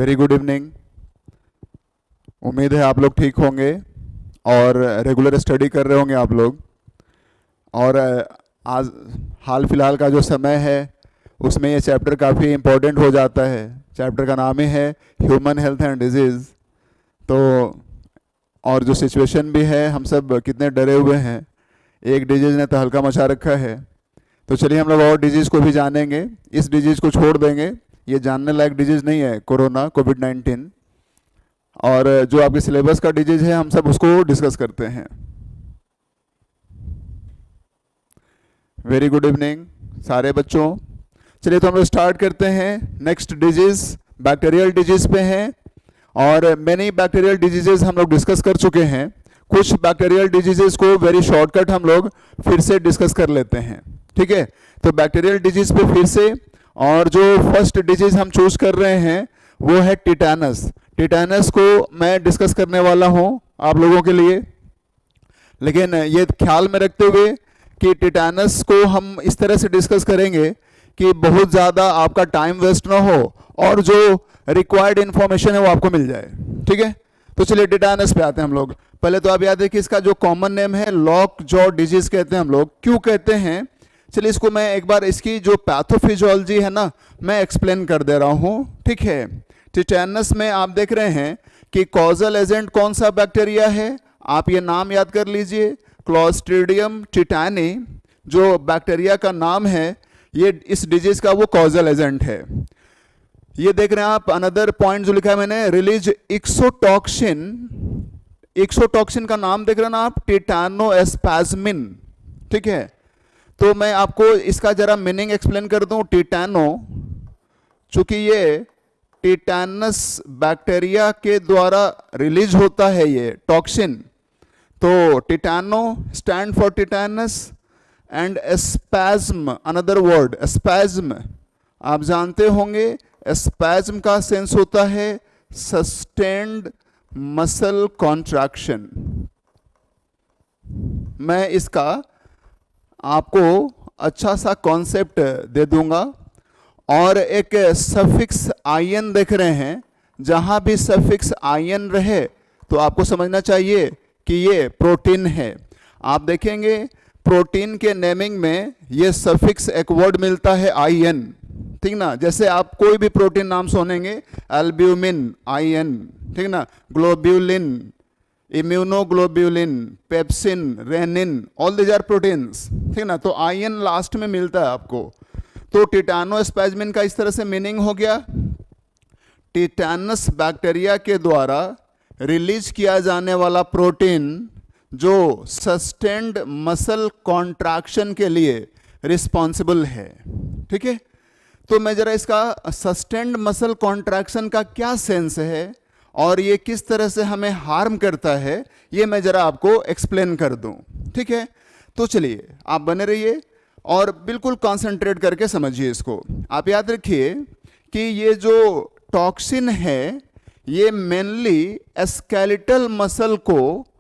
Very good evening. उम्मीद है आप लोग ठीक होंगे और रेगुलर स्टडी कर रहे होंगे आप लोग। और आज हाल फिलहाल का जो समय है उसमें ये चैप्टर काफ़ी इम्पोर्टेंट हो जाता है। चैप्टर का नाम ही है ह्यूमन हेल्थ एंड डिजीज़। तो और जो सिचुएशन भी है, हम सब कितने डरे हुए हैं, एक डिजीज़ ने तो हल्का मचा रखा है। तो चलिए हम लोग और डिजीज़ को भी जानेंगे, इस डिजीज़ को छोड़ देंगे, ये जानने लायक डिजीज़ नहीं है कोरोना कोविड-19। और जो आपके सिलेबस का डिजीज़ है हम सब उसको डिस्कस करते हैं। वेरी गुड इवनिंग सारे बच्चों। चलिए तो हम लोग स्टार्ट करते हैं। नेक्स्ट डिजीज़ बैक्टीरियल डिजीज़ पे हैं और मैनी बैक्टीरियल डिजीजेज हम लोग डिस्कस कर चुके हैं। कुछ बैक्टीरियल डिजीजेज को वेरी शॉर्टकट हम लोग फिर से डिस्कस कर लेते हैं, ठीक है। तो बैक्टीरियल डिजीज पे फिर से, और जो फर्स्ट डिजीज हम चूज कर रहे हैं वो है टिटैनस। टिटैनस को मैं डिस्कस करने वाला हूं आप लोगों के लिए, लेकिन ये ख्याल में रखते हुए कि टिटैनस को हम इस तरह से डिस्कस करेंगे कि बहुत ज़्यादा आपका टाइम वेस्ट ना हो और जो रिक्वायर्ड इंफॉर्मेशन है वो आपको मिल जाए, ठीक है। तो चलिए टिटैनस पे आते हैं हम लोग। पहले तो आप याद है कि इसका जो कॉमन नेम है लॉक जॉ डिजीज कहते हैं हम लोग। क्यों कहते हैं, चलिए इसको मैं एक बार इसकी जो पैथोफिजियोलॉजी है ना मैं एक्सप्लेन कर दे रहा हूँ, ठीक है। टिटैनस में आप देख रहे हैं कि कॉजल एजेंट कौन सा बैक्टीरिया है, आप ये नाम याद कर लीजिए, क्लॉस्ट्रीडियम टिटैनी जो बैक्टीरिया का नाम है, ये इस डिजीज का वो कॉजल एजेंट है। ये देख रहे हैं आप, अनदर पॉइंट जो लिखा है मैंने, रिलीज इक्सोटॉक्सिन। इक्सोटॉक्सिन का नाम देख रहे हैं ना आप, टिटैनोएस्पैज्मिन, ठीक है। तो मैं आपको इसका जरा मीनिंग एक्सप्लेन कर दूं। टिटैनो, चूंकि ये टिटैनस बैक्टीरिया के द्वारा रिलीज होता है ये टॉक्सिन, तो tetano stand for tetanus and spasm, another word spasm, आप जानते होंगे स्पैज्म का सेंस होता है सस्टेन्ड मसल कॉन्ट्रैक्शन। मैं इसका आपको अच्छा सा कॉन्सेप्ट दे दूंगा। और एक सफिक्स आयन देख रहे हैं, जहां भी सफिक्स आयन रहे तो आपको समझना चाहिए कि ये प्रोटीन है। आप देखेंगे प्रोटीन के नेमिंग में ये सफिक्स एक वर्ड मिलता है आईएन, ठीक ना। जैसे आप कोई भी प्रोटीन नाम सुनेंगे, एल्ब्यूमिन आईएन, ठीक ना, globulin, immunoglobulin, pepsin, rennin, all these are proteins, ठीक ना। तो आईएन लास्ट में मिलता है आपको। तो टिटैनोस्पैज्मिन का इस तरह से मीनिंग हो गया, टिटैनस बैक्टीरिया के द्वारा रिलीज किया जाने वाला प्रोटीन जो सस्टेन्ड मसल कॉन्ट्रैक्शन के लिए रिस्पॉन्सिबल है, ठीक है। तो मैं जरा इसका सस्टेन्ड मसल कॉन्ट्रैक्शन का क्या सेंस है और ये किस तरह से हमें हार्म करता है, ये मैं जरा आपको एक्सप्लेन कर दूं, ठीक है। तो चलिए आप बने रहिए और बिल्कुल कंसंट्रेट करके समझिए इसको। आप याद रखिए कि ये जो टॉक्सिन है ये मेनली स्केलेटल मसल को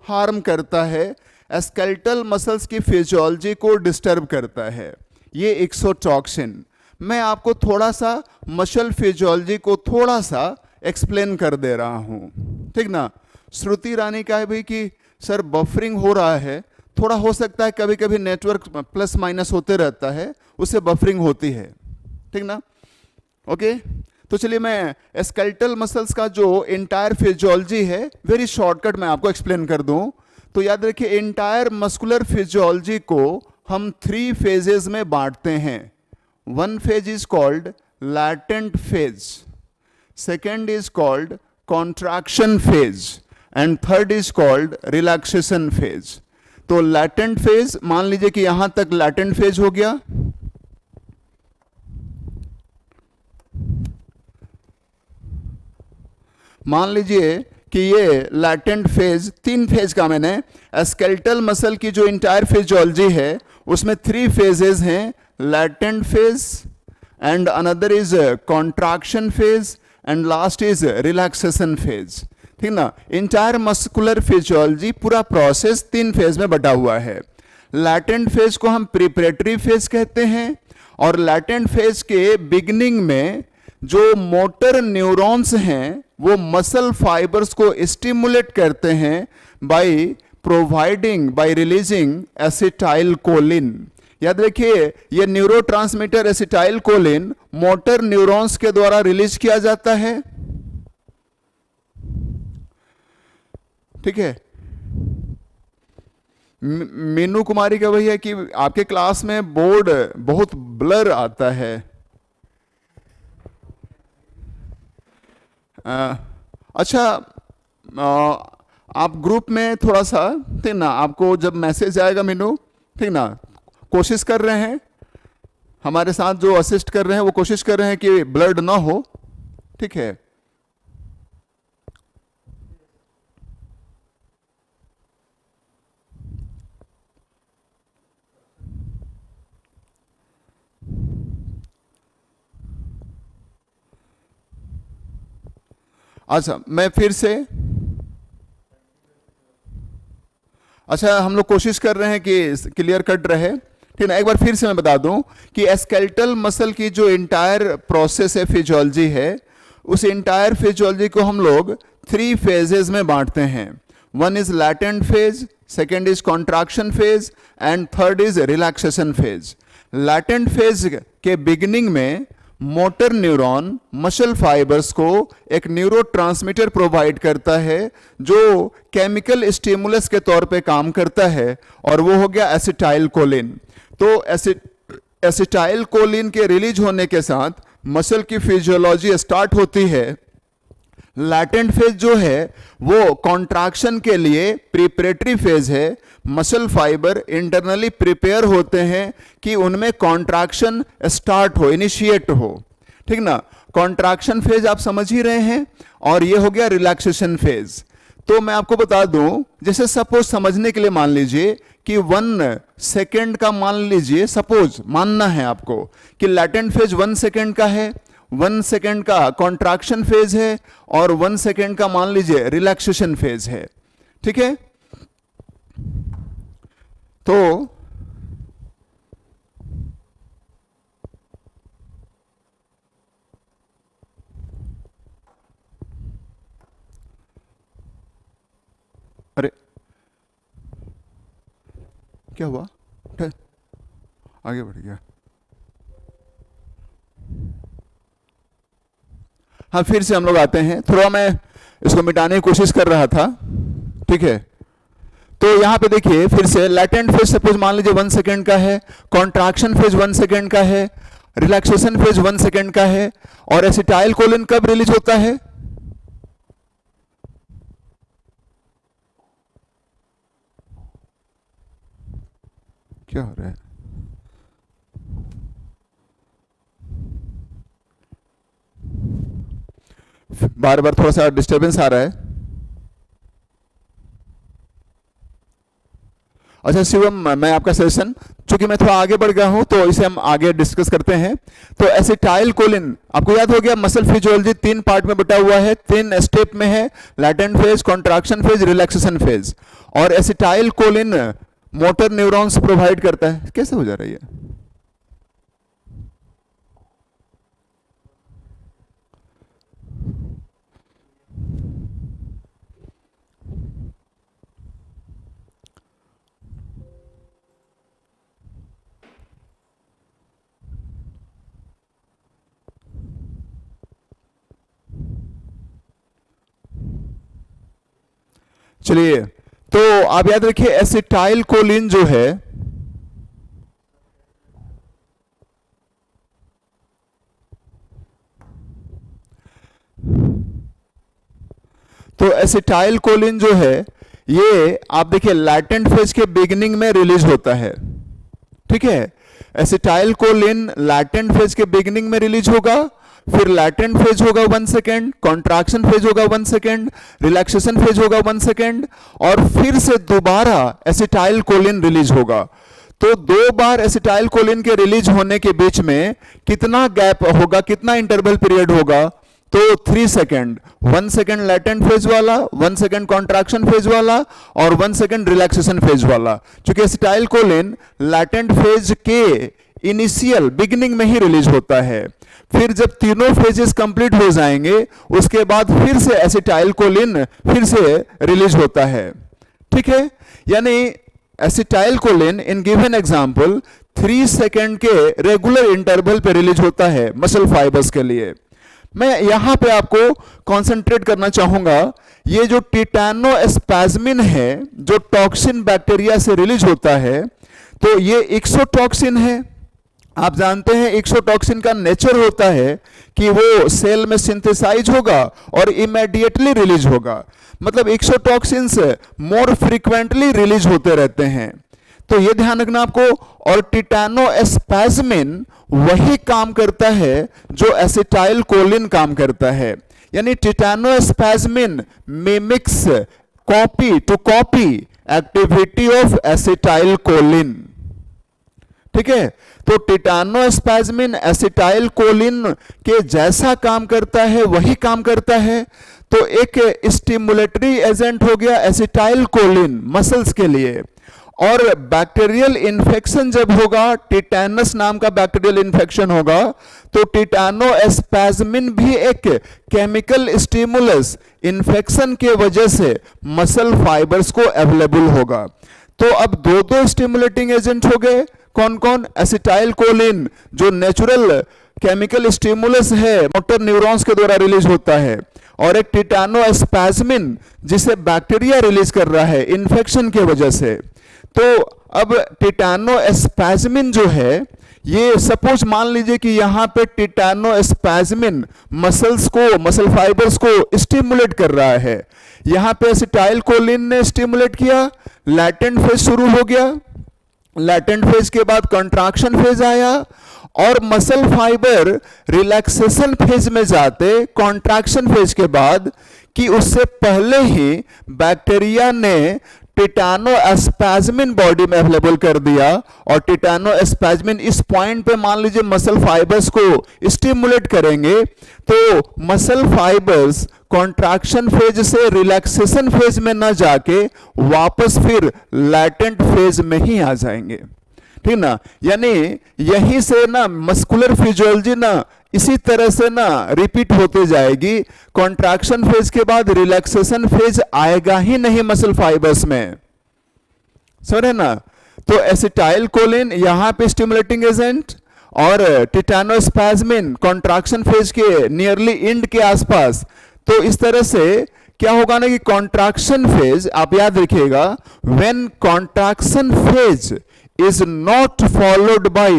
हार्म करता है, स्केलेटल मसल्स की फिजियोलॉजी को डिस्टर्ब करता है ये इक्सोटॉक्सिन। मैं आपको थोड़ा सा मसल फिजियोलॉजी को थोड़ा सा एक्सप्लेन कर दे रहा हूँ, ठीक ना। श्रुति रानी का है भाई कि सर बफरिंग हो रहा है, थोड़ा हो सकता है कभी कभी नेटवर्क प्लस माइनस होते रहता है, उससे बफरिंग होती है, ठीक ना। ओके, तो चलिए मैं स्केलेटल मसल्स का जो इंटायर फिजियोलॉजी है वेरी शॉर्टकट मैं आपको एक्सप्लेन कर दूं। तो याद रखिए इंटायर मस्कुलर फिजियोलॉजी को हम 3 फेजेस में बांटते हैं। One phase is called latent phase, second is called contraction phase and third is called relaxation phase. तो लैटेंट फेज, मान लीजिए कि यहां तक लैटेंट फेज हो गया, मान लीजिए कि ये लैटेंट फेज, 3 फेज का मैंने, स्केलेटल मसल की जो इंटायर फिजियोलॉजी है उसमें 3 फेजेस हैं, latent phase and another is contraction phase and last is relaxation phase, ठीक ना। इंटायर मस्कुलर फिजियोलॉजी पूरा प्रोसेस 3 फेज में बटा हुआ है। लैटेंट फेज को हम प्रिपरेटरी फेज कहते हैं और लैटेंट फेज के बिगिनिंग में जो मोटर न्यूरॉन्स हैं वो मसल फाइबर्स को स्टिमुलेट करते हैं बाय रिलीजिंग एसिटाइल कोलिन। याद रखिए, ये neurotransmitter acetyl choline motor neurons के द्वारा रिलीज किया जाता है। ठीक है। मीनू कुमारी का वही है कि आपके क्लास में बोर्ड बहुत ब्लर आता है। अच्छा, आप ग्रुप में थोड़ा सा, ठीक ना, आपको जब मैसेज आएगा मीनू, ठीक ना, कोशिश कर रहे हैं, हमारे साथ जो असिस्ट कर रहे हैं वो कोशिश कर रहे हैं कि ब्लड ना हो। ठीक है। अच्छा, मैं फिर से, अच्छा हम लोग कोशिश कर रहे हैं कि क्लियर कट रहे। ठीक है, एक बार फिर से मैं बता दूं कि स्केलेटल मसल की जो इंटायर प्रोसेस है, फिजियोलॉजी है, उस इंटायर फिजियोलॉजी को हम लोग 3 फेजेस में बांटते हैं। One is latent phase, second is contraction phase and third is relaxation phase. Latent phase के बिगिनिंग में मोटर न्यूरॉन मसल फाइबर्स को एक न्यूरोट्रांसमीटर प्रोवाइड करता है जो केमिकल स्टिमुलस के तौर पे काम करता है, और वो हो गया एसिटाइल कोलिन। तो एसिटाइल कोलिन के रिलीज होने के साथ मसल की फिजियोलॉजी स्टार्ट होती है। लैटेंट फेज जो है वो कॉन्ट्रैक्शन के लिए प्रिपरेटरी फेज है। मसल फाइबर इंटरनली प्रिपेयर होते हैं कि उनमें कॉन्ट्रैक्शन स्टार्ट हो, इनिशिएट हो। ठीक ना, कॉन्ट्रैक्शन फेज आप समझ ही रहे हैं, और ये हो गया रिलैक्सेशन फेज। तो मैं आपको बता दूं, जैसे सपोज समझने के लिए मान लीजिए कि 1 सेकेंड का, मान लीजिए सपोज मानना है आपको कि लैटेंट फेज 1 सेकेंड का है, 1 सेकेंड का कॉन्ट्रैक्शन फेज है, और 1 सेकेंड का मान लीजिए रिलैक्सेशन फेज है। ठीक है। तो अरे क्या हुआ, आगे बढ़ गया। हाँ, फिर से हम लोग आते हैं। थोड़ा मैं इसको मिटाने की कोशिश कर रहा था। ठीक है। तो यहां पे देखिए फिर से, लैटेंट फेज सपोज मान लीजिए 1 सेकेंड का है, कॉन्ट्रैक्शन फेज 1 सेकेंड का है, रिलैक्सेशन फेज 1 सेकेंड का है, और एसिटाइल कोलिन कब रिलीज होता है? क्या हो रहा है? बार बार थोड़ा सा डिस्टरबेंस आ रहा है। अच्छा शिवम, मैं आपका सजेशन, चूंकि मैं थोड़ा आगे बढ़ गया हूं तो इसे हम आगे डिस्कस करते हैं। तो एसिटाइल कोलिन आपको याद हो गया, मसल फिजियोलॉजी 3 पार्ट में बटा हुआ है, 3 स्टेप में है, latent phase, contraction phase, relaxation phase. और acetylcholine motor neurons provide करता है। कैसे हो जा रही है? चलिए, तो आप याद रखिए एसिटाइल कोलिन जो है, तो एसिटाइल कोलिन जो है ये आप देखिए लैटेंट फेज के बिगिनिंग में रिलीज होता है। ठीक है, एसिटाइल कोलिन लैटेंट फेज के बिगिनिंग में रिलीज होगा, फिर लैटेंट फेज होगा 1 सेकेंड, कॉन्ट्रैक्शन फेज होगा 1 सेकेंड, रिलैक्सेशन फेज होगा 1 सेकेंड, और फिर से दोबारा एसिटाइल कोलिन रिलीज होगा। तो 2 बार एसिटाइल कोलिन के रिलीज होने के बीच में कितना गैप होगा, कितना इंटरवल पीरियड होगा? तो 3 सेकेंड, 1 सेकेंड लैटेंट फेज वाला, 1 सेकेंड कॉन्ट्रैक्शन फेज वाला, और 1 सेकेंड रिलैक्सेशन फेज वाला। क्योंकि एसिटाइल कोलिन लैटेंट फेज के इनिशियल बिगिनिंग में ही रिलीज होता है। फिर जब तीनों फेजेस कंप्लीट हो जाएंगे उसके बाद फिर से एसिटाइलकोलिन फिर से रिलीज होता है। ठीक है, यानी acetylcholine in given example 3 second के रेगुलर इंटरवल पे रिलीज होता है मसल फाइबर्स के लिए। मैं यहां पे आपको कंसंट्रेट करना चाहूंगा, ये जो टिटैनोस्पैज्मिन है जो टॉक्सिन बैक्टीरिया से रिलीज होता है, तो ये एक्सोटॉक्सिन है। आप जानते हैं एक्सोटॉक्सिन का नेचर होता है कि वो सेल में सिंथेसाइज होगा और इमीडिएटली रिलीज होगा, मतलब एक्सोटॉक्सिन्स मोर फ्रीक्वेंटली रिलीज होते रहते हैं, तो ये ध्यान रखना आपको। और टिटैनोस्पैज्मिन वही काम करता है जो एसिटाइलकोलिन काम करता है, यानी tetanospasmin mimics copy to copy activity of acetylcholine. ठीक है, तो टिटैनोस्पैज्मिन एसिटाइलकोलिन के जैसा काम करता है वही काम करता है। तो एक स्टिमुलेटरी एजेंट हो गया एसिटाइलकोलिन मसल्स के लिए। और बैक्टीरियल इन्फेक्शन जब होगा, टिटैनस नाम का बैक्टीरियल इन्फेक्शन होगा, तो टिटैनोस्पैज्मिन भी एक केमिकल स्टिमुलस इन्फेक्शन के वजह से मसल फाइबर्स को अवेलेबल होगा। तो अब दो स्टिमुलेटिंग एजेंट हो गए, कौन कौन? एसिटाइलकोलिन जो नेचुरल केमिकल स्टिमुलस है, मोटर न्यूरॉन्स के द्वारा रिलीज होता है, और एक टिटैनोस्पैज्मिन जिसे बैक्टीरिया रिलीज कर रहा है इन्फेक्शन की वजह से। तो अब टिटैनोस्पैज्मिन जो है, ये सपोज मान लीजिए कि यहां पे टिटैनोस्पैज्मिन मसल फाइबर्स को स्टिमुलेट कर रहा है, यहां पे एसिटाइलकोलिन ने स्टिमुलेट किया, लैटेंट फेज शुरू हो गया, लैटेंट फेज के बाद कंट्राक्शन फेज आया, और मसल फाइबर रिलैक्सेशन फेज में जाते कॉन्ट्रैक्शन फेज के बाद, कि उससे पहले ही बैक्टीरिया ने टिटैनोस्पैज्मिन बॉडी में अवेलेबल कर दिया, और टिटैनोस्पैज्मिन इस पॉइंट पे मान लीजिए मसल फाइबर्स को स्टिमुलेट करेंगे, तो मसल फाइबर्स कॉन्ट्रैक्शन फेज से रिलैक्सेशन फेज में ना जाके वापस फिर लैटेंट फेज में ही आ जाएंगे। ठीक ना, यानी यहीं से ना मस्कुलर फिजियोलॉजी ना इसी तरह से ना रिपीट होते जाएगी। कॉन्ट्रैक्शन फेज के बाद रिलैक्सेशन फेज आएगा ही नहीं मसल फाइबर्स में, समझ रहे ना। तो एसिटाइलकोलिन यहां पे स्टिमुलेटिंग एजेंट, और टिटैनोस्पैज्मिन कॉन्ट्रैक्शन फेज के नियरली एंड के आसपास। तो इस तरह से क्या होगा ना कि कॉन्ट्रैक्शन फेज, आप याद रखिएगा, when contraction phase is not followed by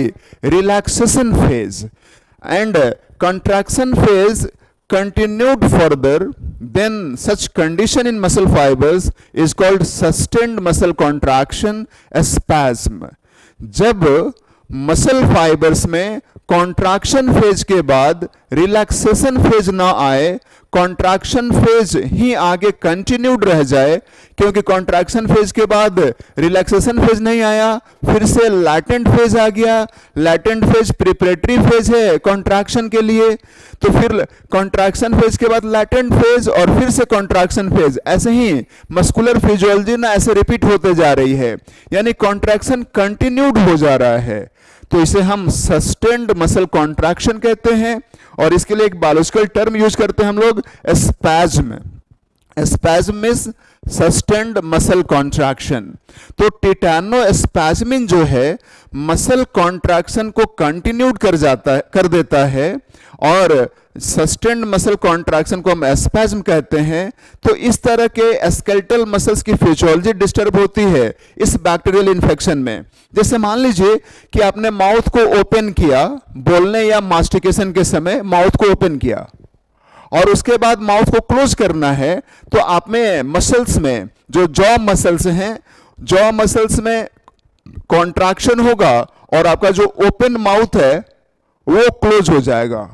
relaxation phase and contraction phase continued further, then such condition in muscle fibers is called sustained muscle contraction spasm। जब मसल फाइबर्स में कॉन्ट्रैक्शन फेज के बाद relaxation phase ना आए, contraction phase ही आगे continued रह जाए, क्योंकि कॉन्ट्रैक्शन फेज के बाद रिलैक्सेशन फेज नहीं आया, फिर से लैटेंट फेज आ गया। लैटेंट फेज प्रिपरेटरी फेज है कॉन्ट्रैक्शन के लिए, तो फिर कॉन्ट्रैक्शन फेज के बाद लैटेंट फेज और फिर से कॉन्ट्रैक्शन फेज, ऐसे ही मस्कुलर फिजियोलॉजी ना ऐसे रिपीट होते जा रही है, यानी कॉन्ट्रैक्शन कंटिन्यूड हो जा रहा है। तो इसे हम सस्टेन्ड मसल कॉन्ट्रैक्शन कहते हैं, और इसके लिए एक बायोलॉजिकल टर्म यूज करते हैं हम लोग, spasm. Spasm means sustained muscle contraction. तो टिटैनोस्पैज्मिन जो है मसल कॉन्ट्रैक्शन को कंटिन्यूड कर देता है, और सस्टेन्ड मसल कॉन्ट्रैक्शन को हम स्पैज्म कहते हैं। तो इस तरह के स्केलेटल मसल्स की फिजियोलॉजी डिस्टर्ब होती है इस बैक्टीरियल इन्फेक्शन में। जैसे मान लीजिए कि आपने माउथ को ओपन किया, बोलने या मास्टिकेशन के समय माउथ को ओपन किया, और उसके बाद माउथ को क्लोज करना है, तो आप में मसल्स में जो जॉ मसल्स हैं, जॉ मसल्स में कॉन्ट्रैक्शन होगा, और आपका जो ओपन माउथ है वो क्लोज हो जाएगा।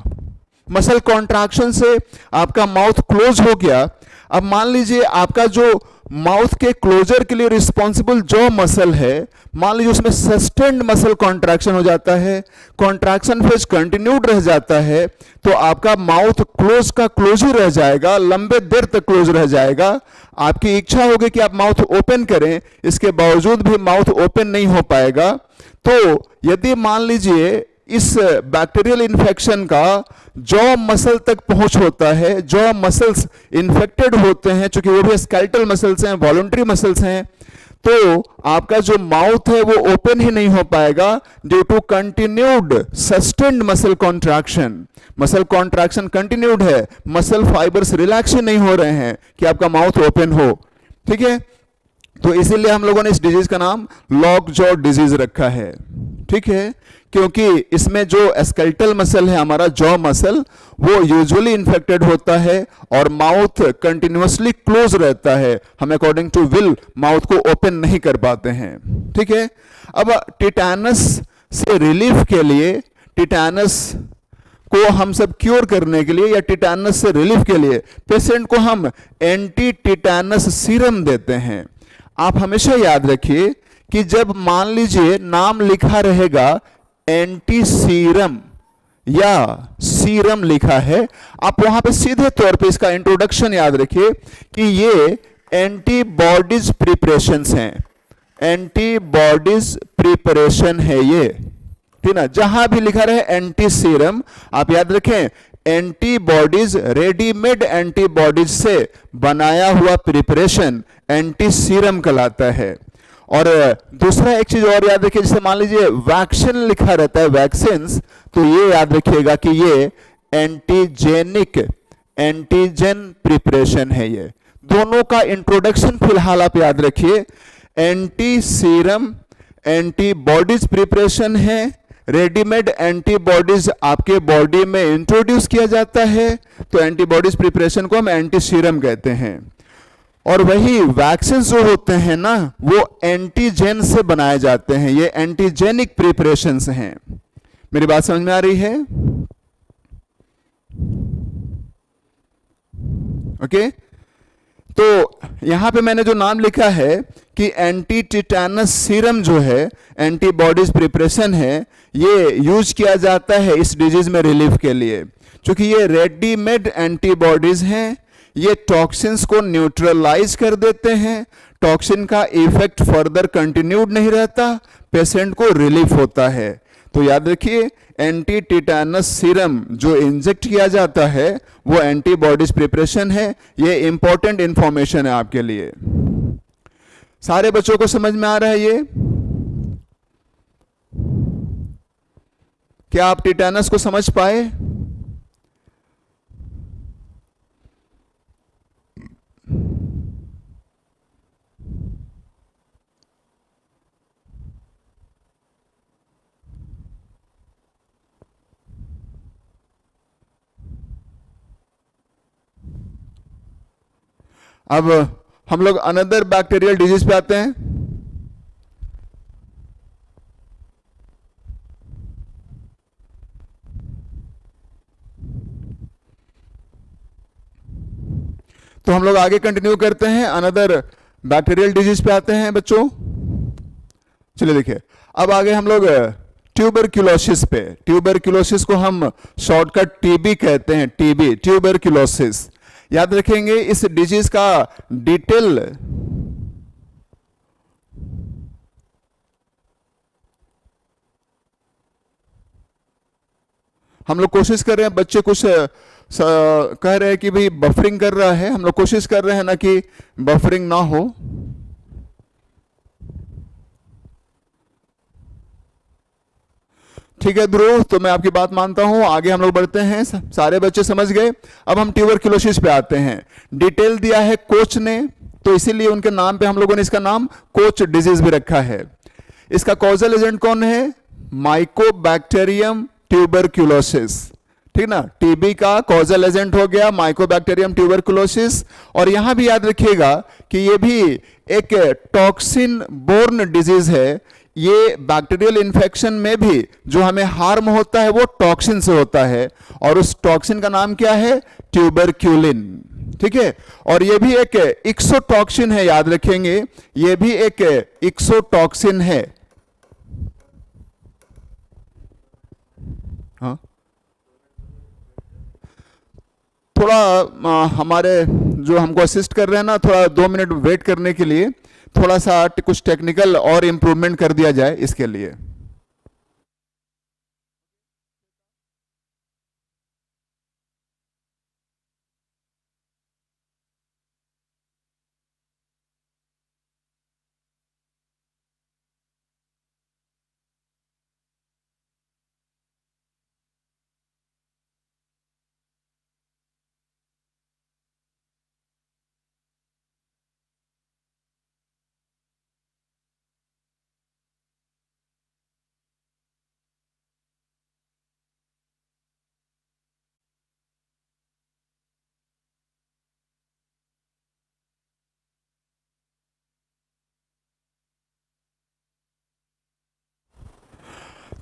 मसल कॉन्ट्रैक्शन से आपका माउथ क्लोज हो गया। अब मान लीजिए आपका जो माउथ के क्लोजर के लिए रिस्पॉन्सिबल जॉ मसल है, मान लीजिए उसमें सस्टेन्ड मसल कॉन्ट्रैक्शन हो जाता है, कॉन्ट्रैक्शन फेज कंटिन्यूड रह जाता है, तो आपका माउथ क्लोज का क्लोज ही रह जाएगा, लंबे देर तक क्लोज रह जाएगा। आपकी इच्छा होगी कि आप माउथ ओपन करें, इसके बावजूद भी माउथ ओपन नहीं हो पाएगा। तो यदि मान लीजिए इस बैक्टीरियल इन्फेक्शन का जॉ मसल तक पहुंच होता है, जॉ मसल्स इन्फेक्टेड होते हैं, चूंकि वो भी स्केलेटल मसल्स हैं, वॉलंटरी मसल्स हैं, तो आपका जो माउथ है वो ओपन ही नहीं हो पाएगा due to continued sustained muscle contraction. Muscle contraction continued है, मसल फाइबर्स रिलैक्स ही नहीं हो रहे हैं कि आपका माउथ ओपन हो। ठीक है, तो इसीलिए हम लोगों ने इस डिजीज का नाम लॉक जॉ डिजीज रखा है। ठीक है, क्योंकि इसमें जो स्केलेटल मसल है, हमारा जॉ मसल, वो यूजुअली इन्फेक्टेड होता है और माउथ कंटिन्यूअसली क्लोज रहता है। हम अकॉर्डिंग टू विल माउथ को ओपन नहीं कर पाते हैं। ठीक है, अब टिटैनस से रिलीफ के लिए, टिटैनस को हम सब क्योर करने के लिए या टिटैनस से रिलीफ के लिए पेशेंट को हम एंटी टिटैनस सीरम देते हैं। आप हमेशा याद रखिए कि जब मान लीजिए नाम लिखा रहेगा एंटी सीरम या सीरम लिखा है, आप वहां पे सीधे तौर पे इसका इंट्रोडक्शन याद रखिए कि ये एंटीबॉडीज प्रिपरेशंस हैं, एंटीबॉडीज प्रिपरेशन है ये। ठीक ना, जहां भी लिखा रहे एंटी सीरम, आप याद रखें एंटीबॉडीज, रेडीमेड एंटीबॉडीज से बनाया हुआ प्रिपरेशन एंटी सीरम कहलाता है। और दूसरा एक चीज और याद रखिए, जैसे मान लीजिए वैक्सीन लिखा रहता है, वैक्सीन्स, तो ये याद रखिएगा कि ये एंटीजेनिक, एंटीजन प्रिपरेशन है। ये दोनों का इंट्रोडक्शन फिलहाल आप याद रखिए, एंटी सीरम एंटीबॉडीज प्रिपरेशन है, रेडीमेड एंटीबॉडीज आपके बॉडी में इंट्रोड्यूस किया जाता है, तो एंटीबॉडीज प्रिपरेशन को हम एंटी सीरम कहते हैं। और वही वैक्सीन जो होते हैं ना, वो एंटीजेन से बनाए जाते हैं, ये एंटीजेनिक प्रिपरेशंस हैं। मेरी बात समझ में आ रही है? ओके, तो यहां पे मैंने जो नाम लिखा है कि एंटी टिटैनस सीरम जो है, एंटीबॉडीज प्रिपरेशन है, ये यूज किया जाता है इस डिजीज में रिलीफ के लिए। क्योंकि ये रेडीमेड एंटीबॉडीज हैं, ये टॉक्सिन्स को न्यूट्रलाइज कर देते हैं, टॉक्सिन का इफेक्ट फर्दर कंटिन्यूड नहीं रहता, पेशेंट को रिलीफ होता है। तो याद रखिए एंटी टिटैनस सीरम जो इंजेक्ट किया जाता है वो एंटीबॉडीज प्रिपरेशन है। ये इंपॉर्टेंट इंफॉर्मेशन है आपके लिए। सारे बच्चों को समझ में आ रहा है ये? क्या आप टिटैनस को समझ पाए? अब हम लोग अनदर बैक्टीरियल डिजीज पे आते हैं। तो हम लोग आगे कंटिन्यू करते हैं, अनदर बैक्टीरियल डिजीज पे आते हैं बच्चों। चलिए देखिए, अब आगे हम लोग ट्यूबरक्यूलोसिस पे, ट्यूबरक्यूलोसिस को हम शॉर्टकट टीबी कहते हैं, टीबी, ट्यूबरक्यूलोसिस। याद रखेंगे इस डिजीज का डिटेल हम लोग कोशिश कर रहे हैं, बच्चे कुछ कह रहे हैं कि भाई बफरिंग कर रहा है, हम लोग कोशिश कर रहे हैं ना कि बफरिंग ना हो। ठीक है ध्रुव, तो मैं आपकी बात मानता हूं, आगे हम लोग बढ़ते हैं। सारे बच्चे समझ गए। अब हम ट्यूबरक्यूलोसिस पे आते हैं। डिटेल दिया है कोच ने, तो इसीलिए उनके नाम पे हम लोगों ने इसका नाम कोच डिजीज भी रखा है। इसका कॉजल एजेंट कौन है? Mycobacterium tuberculosis. ठीक ना, टीबी का कॉजल एजेंट हो गया माइकोबैक्टीरियम ट्यूबरक्यूलोसिस। और यहां भी याद रखिएगा कि ये भी एक टॉक्सिन बोर्न डिजीज है। ये बैक्टीरियल इन्फेक्शन में भी जो हमें हार्म होता है वो टॉक्सिन से होता है, और उस टॉक्सिन का नाम क्या है? ट्यूबरक्यूलिन। ठीक है, और ये भी एक इक्सोटॉक्सिन है, याद रखेंगे, ये भी एक इक्सोटॉक्सिन है। हाँ, थोड़ा हमारे जो हमको असिस्ट कर रहे हैं ना, थोड़ा 2 मिनट वेट करने के लिए, थोड़ा सा कुछ टेक्निकल और इम्प्रूवमेंट कर दिया जाए इसके लिए।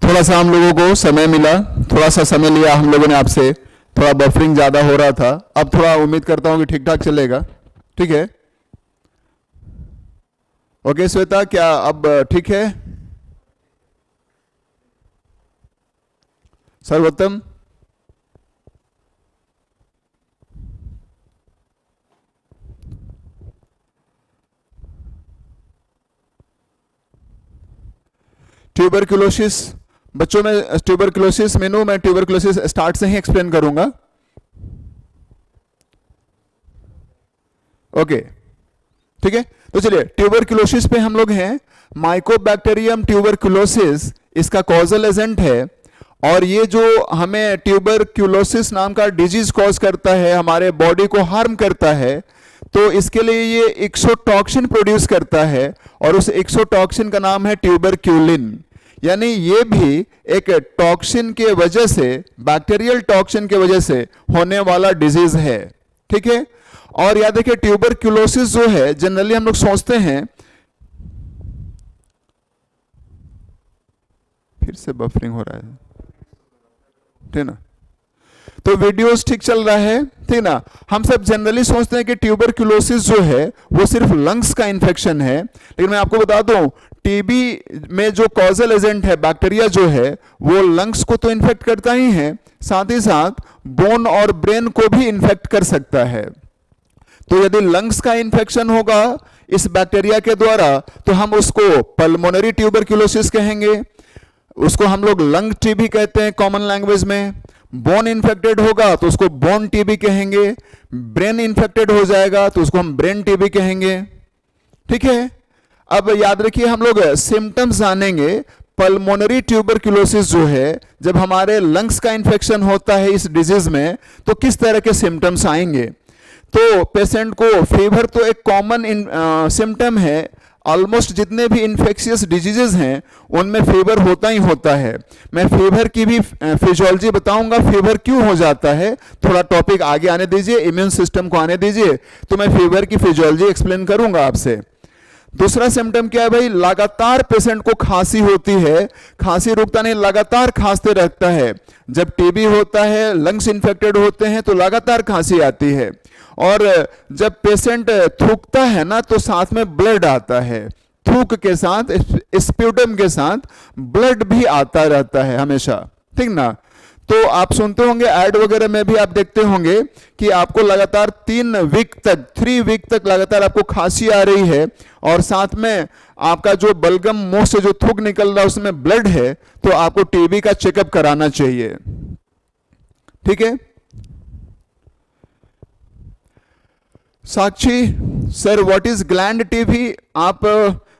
थोड़ा सा हम लोगों को समय मिला, थोड़ा सा समय लिया हम लोगों ने आपसे, थोड़ा बफरिंग ज़्यादा हो रहा था, अब थोड़ा उम्मीद करता हूँ कि ठीक ठाक चलेगा। ठीक है, ओके श्वेता, क्या अब ठीक है? सर्वोत्तम, ट्यूबरक्लोसिस बच्चों में, ट्यूबरक्लोसिस मेनू, मैं ट्यूबरक्लोसिस स्टार्ट से ही एक्सप्लेन करूंगा। ओके ठीक है, तो चलिए ट्यूबरक्लोसिस पे हम लोग हैं। माइकोबैक्टीरियम ट्यूबरक्लोसिस इसका कॉजल एजेंट है, और ये जो हमें ट्यूबरक्लोसिस नाम का डिजीज कॉज करता है, हमारे बॉडी को हार्म करता है, तो इसके लिए ये एक्सोटॉक्सिन प्रोड्यूस करता है, और उस एक्सोटॉक्सिन का नाम है ट्यूबरक्यूलिन। यानी ये भी एक टॉक्सिन के वजह से, बैक्टीरियल टॉक्सिन के वजह से होने वाला डिजीज है। ठीक है, और याद रखिए ट्यूबरक्यूलोसिस जो है, जनरली हम लोग सोचते हैं, फिर से बफरिंग हो रहा है, ठीक ना? तो वीडियोस ठीक चल रहा है, ठीक ना? हम सब जनरली सोचते हैं कि ट्यूबरक्यूलोसिस जो है वो सिर्फ लंग्स का इंफेक्शन है, लेकिन मैं आपको बता दूं टीबी में जो कॉजल एजेंट है बैक्टीरिया जो है, वो लंग्स को तो इन्फेक्ट करता ही है, साथ ही साथ बोन और ब्रेन को भी इन्फेक्ट कर सकता है। तो यदि लंग्स का इन्फेक्शन होगा इस बैक्टीरिया के द्वारा, तो हम उसको पल्मोनरी ट्यूबरक्यूलोसिस कहेंगे, उसको हम लोग लंग टीबी कहते हैं कॉमन लैंग्वेज में। बोन इन्फेक्टेड होगा तो उसको बोन टीबी कहेंगे, ब्रेन इन्फेक्टेड हो जाएगा तो उसको हम ब्रेन टीबी कहेंगे। ठीक है, अब याद रखिए हम लोग सिम्टम्स जानेंगे। पल्मोनरी ट्यूबरक्यूलोसिस जो है, जब हमारे लंग्स का इन्फेक्शन होता है इस डिजीज में, तो किस तरह के सिम्टम्स आएंगे। तो पेशेंट को फीवर तो एक कॉमन सिम्टम है, ऑलमोस्ट जितने भी इन्फेक्शियस डिजीजेज हैं उनमें फीवर होता ही होता है। मैं फीवर की भी फिजियोलॉजी बताऊंगा, फीवर क्यों हो जाता है, थोड़ा टॉपिक आगे आने दीजिए, इम्यून सिस्टम को आने दीजिए, तो मैं फीवर की फिजियोलॉजी एक्सप्लेन करूंगा आपसे। दूसरा सिम्टम क्या है भाई, लगातार पेशेंट को खांसी होती है, खांसी रुकता नहीं, लगातार खांसते रहता है। जब टीबी होता है, लंग्स इन्फेक्टेड होते हैं, तो लगातार खांसी आती है। और जब पेशेंट थूकता है ना, तो साथ में ब्लड आता है, थूक के साथ, स्प्यूटम के साथ ब्लड भी आता रहता है हमेशा, ठीक ना? तो आप सुनते होंगे ऐड वगैरह में भी आप देखते होंगे कि आपको लगातार 3 वीक तक लगातार आपको खांसी आ रही है, और साथ में आपका जो बलगम मुंह से जो थूक निकल रहा है उसमें ब्लड है, तो आपको टीबी का चेकअप कराना चाहिए। ठीक है, Sakshi sir what is gland TB? आप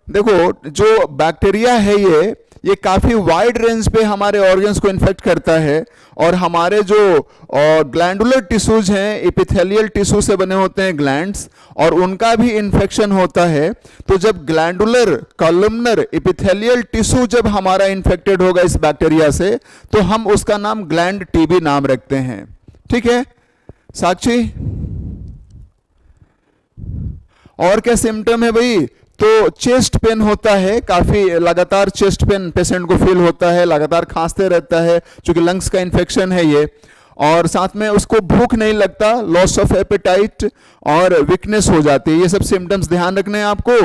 देखो जो बैक्टीरिया है ये काफी वाइड रेंज पे हमारे ऑर्गन्स को इन्फेक्ट करता है, और हमारे जो ग्लैंडुलर टिश्यूज हैं, एपिथेलियल टिश्यू से बने होते हैं ग्लैंड्स, और उनका भी इन्फेक्शन होता है। तो जब ग्लैंडुलर कॉलमनर एपिथेलियल टिश्यू जब हमारा इन्फेक्टेड होगा इस बैक्टीरिया से, तो हम उसका नाम ग्लैंड टीबी नाम रखते हैं। ठीक है साक्षी, और क्या सिम्टम है भाई? तो चेस्ट पेन होता है, काफी लगातार चेस्ट पेन पेशेंट को फील होता है, लगातार खांसते रहता है क्योंकि लंग्स का इन्फेक्शन है ये, और साथ में उसको भूख नहीं लगता, लॉस ऑफ एपेटाइट और वीकनेस हो जाती है। ये सब सिम्टम्स ध्यान रखने हैं आपको।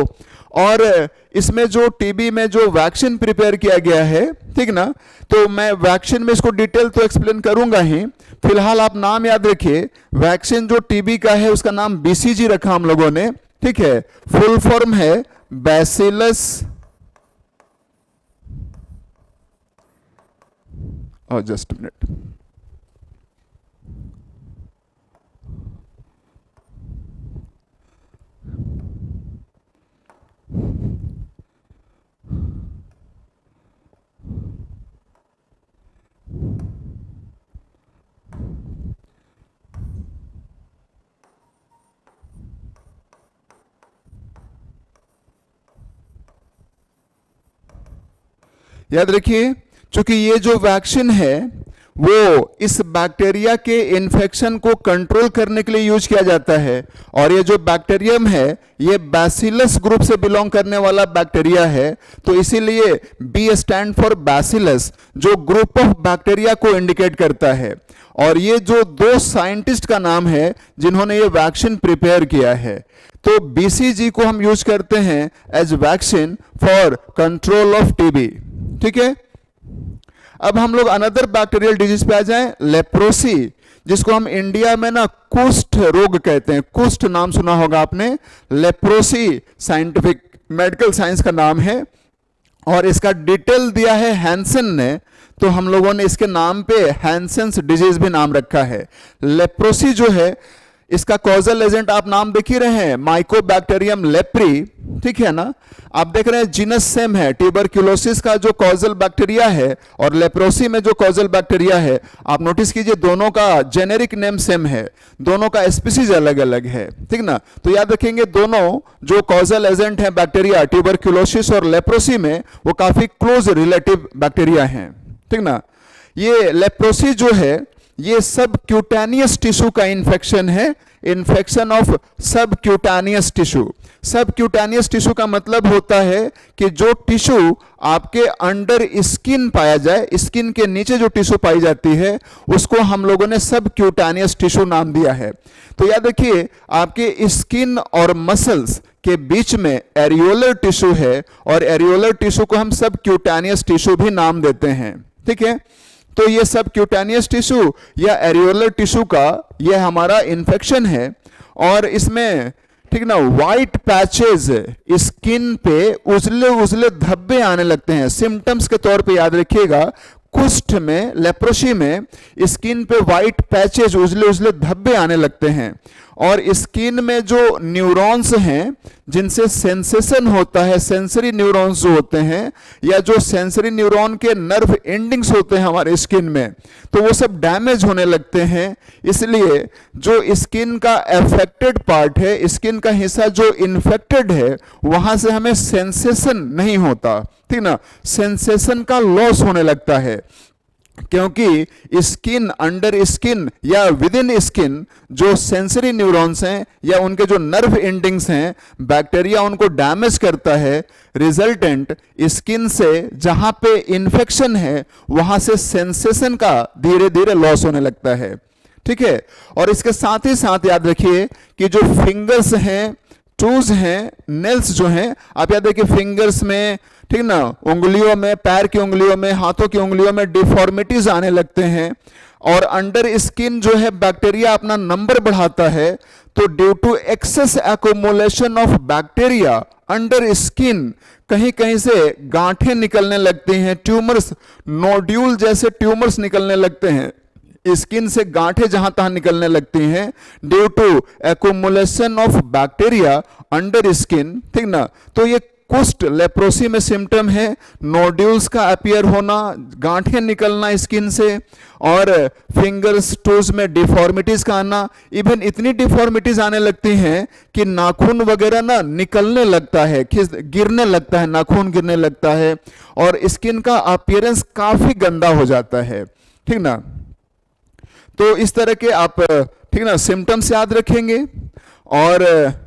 और इसमें जो टीबी में जो वैक्सीन प्रिपेयर किया गया है, ठीक ना, तो मैं वैक्सीन में इसको डिटेल तो एक्सप्लेन करूंगा ही, फिलहाल आप नाम याद रखिए। वैक्सीन जो टीबी का है उसका नाम बीसीजी रखा हम लोगों ने, ठीक है। फुल फॉर्म है बैसिलस, और जस्ट मिनट, याद रखिए, क्योंकि ये जो वैक्सीन है वो इस बैक्टीरिया के इन्फेक्शन को कंट्रोल करने के लिए यूज किया जाता है। और ये जो बैक्टीरियम है ये बैसिलस ग्रुप से बिलोंग करने वाला बैक्टीरिया है, तो इसीलिए बी स्टैंड फॉर बैसिलस, जो ग्रुप ऑफ बैक्टीरिया को इंडिकेट करता है। और ये जो दो साइंटिस्ट का नाम है जिन्होंने ये वैक्सीन प्रिपेयर किया है, तो बीसीजी को हम यूज करते हैं as vaccine for control of TB. ठीक है, अब हम लोग अनदर बैक्टीरियल डिजीज पे आ जाएं, लेप्रोसी, जिसको हम इंडिया में ना कुष्ठ रोग कहते हैं। कुष्ठ नाम सुना होगा आपने। लेप्रोसी साइंटिफिक मेडिकल साइंस का नाम है और इसका डिटेल दिया है हैंसन ने, तो हम लोगों ने इसके नाम पे हैंसेंस डिजीज भी नाम रखा है। लेप्रोसी जो है इसका कॉजल एजेंट आप नाम देख ही रहे हैं, माइकोबैक्टीरियम लेप्री। ठीक है ना, आप देख रहे हैं जीनस सेम है। ट्यूबरक्यूलोसिस का जो कॉजल बैक्टीरिया है और लेप्रोसी में जो कॉजल बैक्टीरिया है, आप नोटिस कीजिए दोनों का जेनेरिक नेम सेम है, दोनों का स्पीसीज अलग अलग है। ठीक ना, तो याद रखेंगे दोनों जो कॉजल एजेंट हैं बैक्टीरिया ट्यूबरक्यूलोसिस और लेप्रोसी में, वो काफी क्लोज रिलेटिव बैक्टीरिया हैं। ठीक ना, ये लेप्रोसी जो है ये सब क्यूटेनियस टिश्यू का इन्फेक्शन है, इन्फेक्शन ऑफ सब क्यूटेनियस टिश्यू। सब क्यूटेनियस टिश्यू का मतलब होता है कि जो टिश्यू आपके अंडर स्किन पाया जाए, स्किन के नीचे जो टिश्यू पाई जाती है उसको हम लोगों ने सब क्यूटेनियस टिश्यू नाम दिया है। तो याद रखिए आपके स्किन और मसल्स के बीच में एरियोलर टिश्यू है और एरियोलर टिश्यू को हम सब क्यूटेनियस टिश्यू भी नाम देते हैं। ठीक है, तो ये सब क्यूटेनियस टिश्यू या एरियोलर टिश्यू का ये हमारा इन्फेक्शन है और इसमें ठीक ना व्हाइट पैचेस स्किन पे उजले उजले धब्बे आने लगते हैं। सिम्टम्स के तौर पे याद रखिएगा, कुष्ठ में लेप्रोसी में स्किन पे व्हाइट पैचेस उजले उजले धब्बे आने लगते हैं और स्किन में जो न्यूरॉन्स हैं जिनसे सेंसेशन होता है, सेंसरी न्यूरॉन्स जो होते हैं या जो सेंसरी न्यूरॉन के नर्व एंडिंग्स होते हैं हमारे स्किन में, तो वो सब डैमेज होने लगते हैं। इसलिए जो स्किन का अफेक्टेड पार्ट है, स्किन का हिस्सा जो इन्फेक्टेड है, वहां से हमें सेंसेशन नहीं होता। ठीक ना, सेंसेशन का लॉस होने लगता है क्योंकि स्किन, अंडर स्किन या विद इन स्किन जो सेंसरी न्यूरॉन्स हैं या उनके जो नर्व एंडिंग्स हैं, बैक्टीरिया उनको डैमेज करता है। रिजल्टेंट स्किन से जहां पे इन्फेक्शन है वहां से सेंसेशन का धीरे धीरे लॉस होने लगता है। ठीक है, और इसके साथ ही साथ याद रखिए कि जो फिंगर्स हैं, टूज हैं, नेल्स जो हैं, आप याद रखिए फिंगर्स में, ठीक ना, उंगलियों में, पैर की उंगलियों में, हाथों की उंगलियों में डिफॉर्मिटीज आने लगते हैं और अंडर स्किन जो है बैक्टीरिया अपना नंबर बढ़ाता है। तो due to excess accumulation of bacteria under skin कहीं कहीं से गांठें निकलने लगती हैं, ट्यूमर्स, नोड्यूल जैसे ट्यूमर्स निकलने लगते हैं, स्किन से गांठें जहां तहां निकलने लगती हैं due to accumulation of bacteria under skin. ठीक ना, तो ये कुष्ठ लेप्रोसी में सिम्टम है नोड्यूल्स का अपीयर होना, गांठें निकलना स्किन से और फिंगर्स टोज में डिफॉर्मिटीज का आना। इवन इतनी डिफॉर्मिटीज आने लगती हैं कि नाखून वगैरह ना निकलने लगता है, गिरने लगता है, नाखून गिरने लगता है और स्किन का अपीयरेंस काफी गंदा हो जाता है। ठीक ना, तो इस तरह के आप ठीक ना सिम्टम्स याद रखेंगे और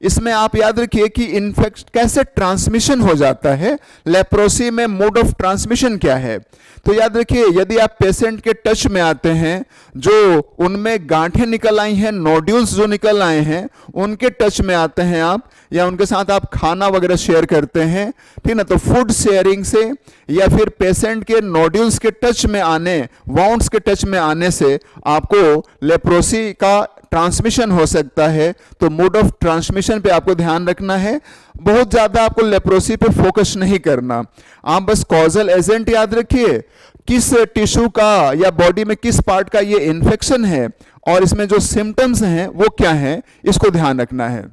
इसमें आप याद रखिए कि इन्फेक्शन कैसे ट्रांसमिशन हो जाता है, लेप्रोसी में मोड ऑफ ट्रांसमिशन क्या है। तो याद रखिए यदि आप पेशेंट के टच में आते हैं जो उनमें गांठें निकल आई हैं, नोड्यूल्स जो निकल आए हैं, उनके टच में आते हैं आप या उनके साथ आप खाना वगैरह शेयर करते हैं, ठीक ना, तो फूड शेयरिंग से या फिर पेशेंट के नोड्यूल्स के टच में आने, वाउंड्स के टच में आने से आपको लेप्रोसी का ट्रांसमिशन हो सकता है। तो मोड ऑफ ट्रांसमिशन पे आपको ध्यान रखना है, बहुत ज्यादा आपको लेप्रोसी पे फोकस नहीं करना, आप बस कॉजल एजेंट याद रखिए, किस टिश्यू का या बॉडी में किस पार्ट का ये इन्फेक्शन है और इसमें जो सिम्टम्स हैं वो क्या हैं, इसको ध्यान रखना है।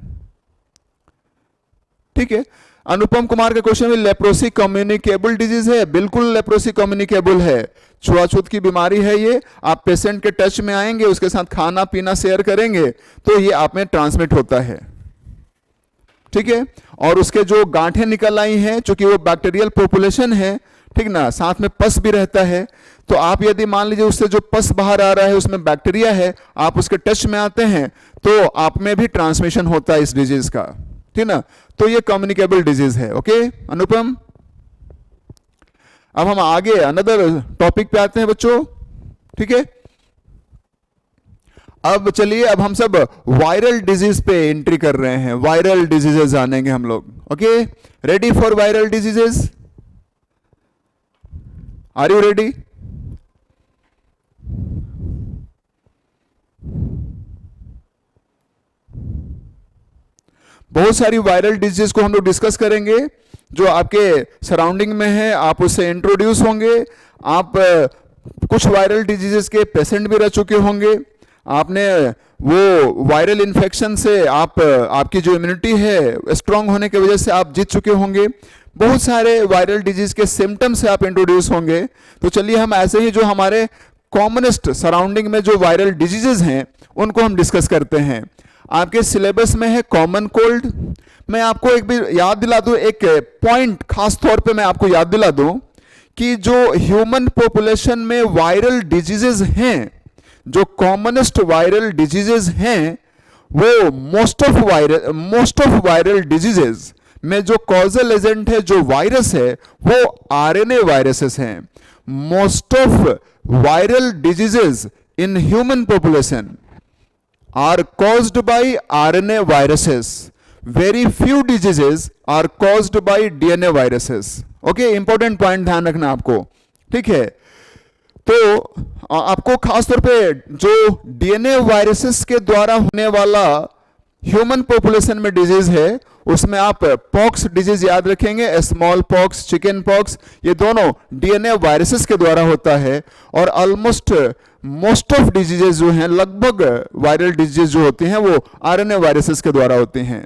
ठीक है, अनुपम कुमार का क्वेश्चन है लेप्रोसी कम्युनिकेबल डिजीज है? बिल्कुल लेप्रोसी कम्युनिकेबल है, छुआछूत की बीमारी है ये। आप पेशेंट के टच में आएंगे, उसके साथ खाना पीना शेयर करेंगे तो ये आप में ट्रांसमिट होता है। ठीक है, और उसके जो गांठें निकल आई हैं, चूंकि वो बैक्टीरियल पॉपुलेशन है, ठीक ना, साथ में पस भी रहता है। तो आप यदि मान लीजिए उससे जो पस बाहर आ रहा है उसमें बैक्टीरिया है, आप उसके टच में आते हैं तो आप में भी ट्रांसमिशन होता है इस डिजीज का, ठीक ना। तो ये कम्युनिकेबल डिजीज है। ओके अनुपम, अब हम आगे अनदर टॉपिक पे आते हैं बच्चों, ठीक है। अब चलिए, अब हम सब वायरल डिजीज पे एंट्री कर रहे हैं, वायरल डिजीजेस जानेंगे हम लोग। Okay, ready for viral diseases? Are you ready? बहुत सारी वायरल डिजीज को हम लोग डिस्कस करेंगे जो आपके सराउंडिंग में है, आप उससे इंट्रोड्यूस होंगे। आप कुछ वायरल डिजीजेस के पेशेंट भी रह चुके होंगे, आपने वो वायरल इन्फेक्शन से आपकी जो इम्यूनिटी है स्ट्रांग होने की वजह से आप जीत चुके होंगे। बहुत सारे वायरल डिजीज के सिम्टम्स से आप इंट्रोड्यूस होंगे। तो चलिए हम ऐसे ही जो हमारे कॉमनेस्ट सराउंडिंग में जो वायरल डिजीजेस हैं उनको हम डिस्कस करते हैं। आपके सिलेबस में है कॉमन कोल्ड। मैं आपको एक भी याद दिला दूं, एक पॉइंट खास तौर पे मैं आपको याद दिला दूं कि जो ह्यूमन पॉपुलेशन में वायरल डिजीजेस हैं, जो कॉमनेस्ट वायरल डिजीजेस हैं, वो मोस्ट ऑफ वायरल डिजीजेस में जो कॉजल एजेंट है, जो वायरस है, वो आरएनए वायरसेस हैं। Most of viral diseases in human population are caused by RNA viruses. Very few diseases are caused by DNA viruses. Okay, important point ध्यान रखना आपको, ठीक है। तो आपको खास तौर पे जो DNA वायरसेस के द्वारा होने वाला ह्यूमन पॉपुलेशन में डिजीज है उसमें आप पॉक्स डिजीज याद रखेंगे, स्मॉल पॉक्स, चिकन पॉक्स, ये दोनों डीएनए वायरसेस के द्वारा होता है। और ऑलमोस्ट मोस्ट ऑफ डिजीजेस जो हैं, लगभग वायरल डिजीज जो होती हैं वो आरएनए वायरसेस के द्वारा होती हैं।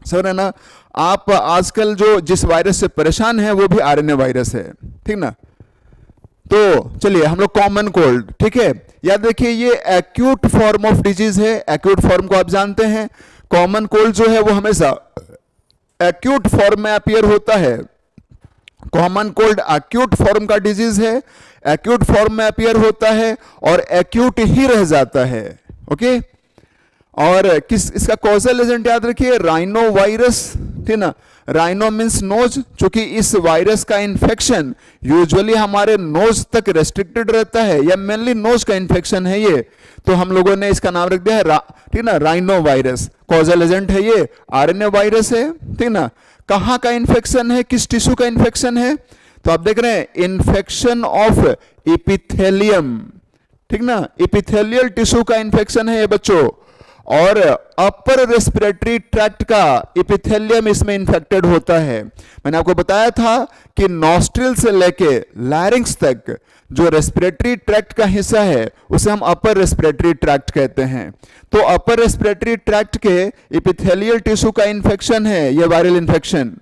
सर है ना, आप आजकल जो जिस वायरस से परेशान हैं वो भी आरएनए वायरस है, ठीक ना। तो चलिए हम लोग कॉमन कोल्ड, ठीक है, याद रखिए ये एक्यूट फॉर्म ऑफ डिजीज है। एक्यूट फॉर्म को आप जानते हैं, कॉमन कोल्ड जो है वो हमेशा एक्यूट फॉर्म में अपीयर होता है। कॉमन कोल्ड एक्यूट फॉर्म का डिजीज है, एक्यूट फॉर्म में अपीयर होता है और एक्यूट ही रह जाता है। ओके, और इसका कॉजल एजेंट याद रखिए, राइनो वायरस, ठीक ना। राइनो मीन्स नोज, क्योंकि इस वायरस का इन्फेक्शन यूजुअली हमारे नोज तक रेस्ट्रिक्टेड रहता है, या मेनली नोज का इन्फेक्शन है ये, तो हम लोगों ने इसका नाम रख दिया है ठीक ना, राइनो वायरस। कॉजल एजेंट है ये, आरएनए वायरस है, ठीक ना। कहाँ का इन्फेक्शन है, किस टिश्यू का इन्फेक्शन है, तो आप देख रहे हैं इन्फेक्शन ऑफ इपिथेलियम, ठीक ना, इपिथेलियल टिश्यू का इन्फेक्शन है ये बच्चों। और अपर रेस्पिरेटरी ट्रैक्ट का इपिथेलियम इसमें इन्फेक्टेड होता है। मैंने आपको बताया था कि नॉस्ट्रिल से लेके लैरिंक्स तक जो रेस्पिरेटरी ट्रैक्ट का हिस्सा है उसे हम अपर रेस्पिरेटरी ट्रैक्ट कहते हैं। तो अपर रेस्पिरेटरी ट्रैक्ट के इपिथेलियल टिश्यू का इन्फेक्शन है यह वायरल इन्फेक्शन।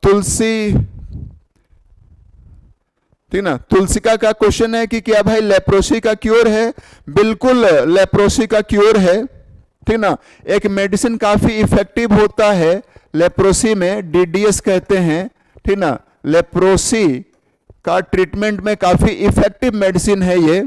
तुलसी, ठीक ना, तुलसिका का क्वेश्चन है कि क्या भाई लेप्रोसी का क्योर है? बिल्कुल लेप्रोसी का क्योर है, ठीक ना। एक मेडिसिन काफी इफेक्टिव होता है लेप्रोसी में, डीडीएस कहते हैं, ठीक ना। लेप्रोसी का ट्रीटमेंट में काफी इफेक्टिव मेडिसिन है ये,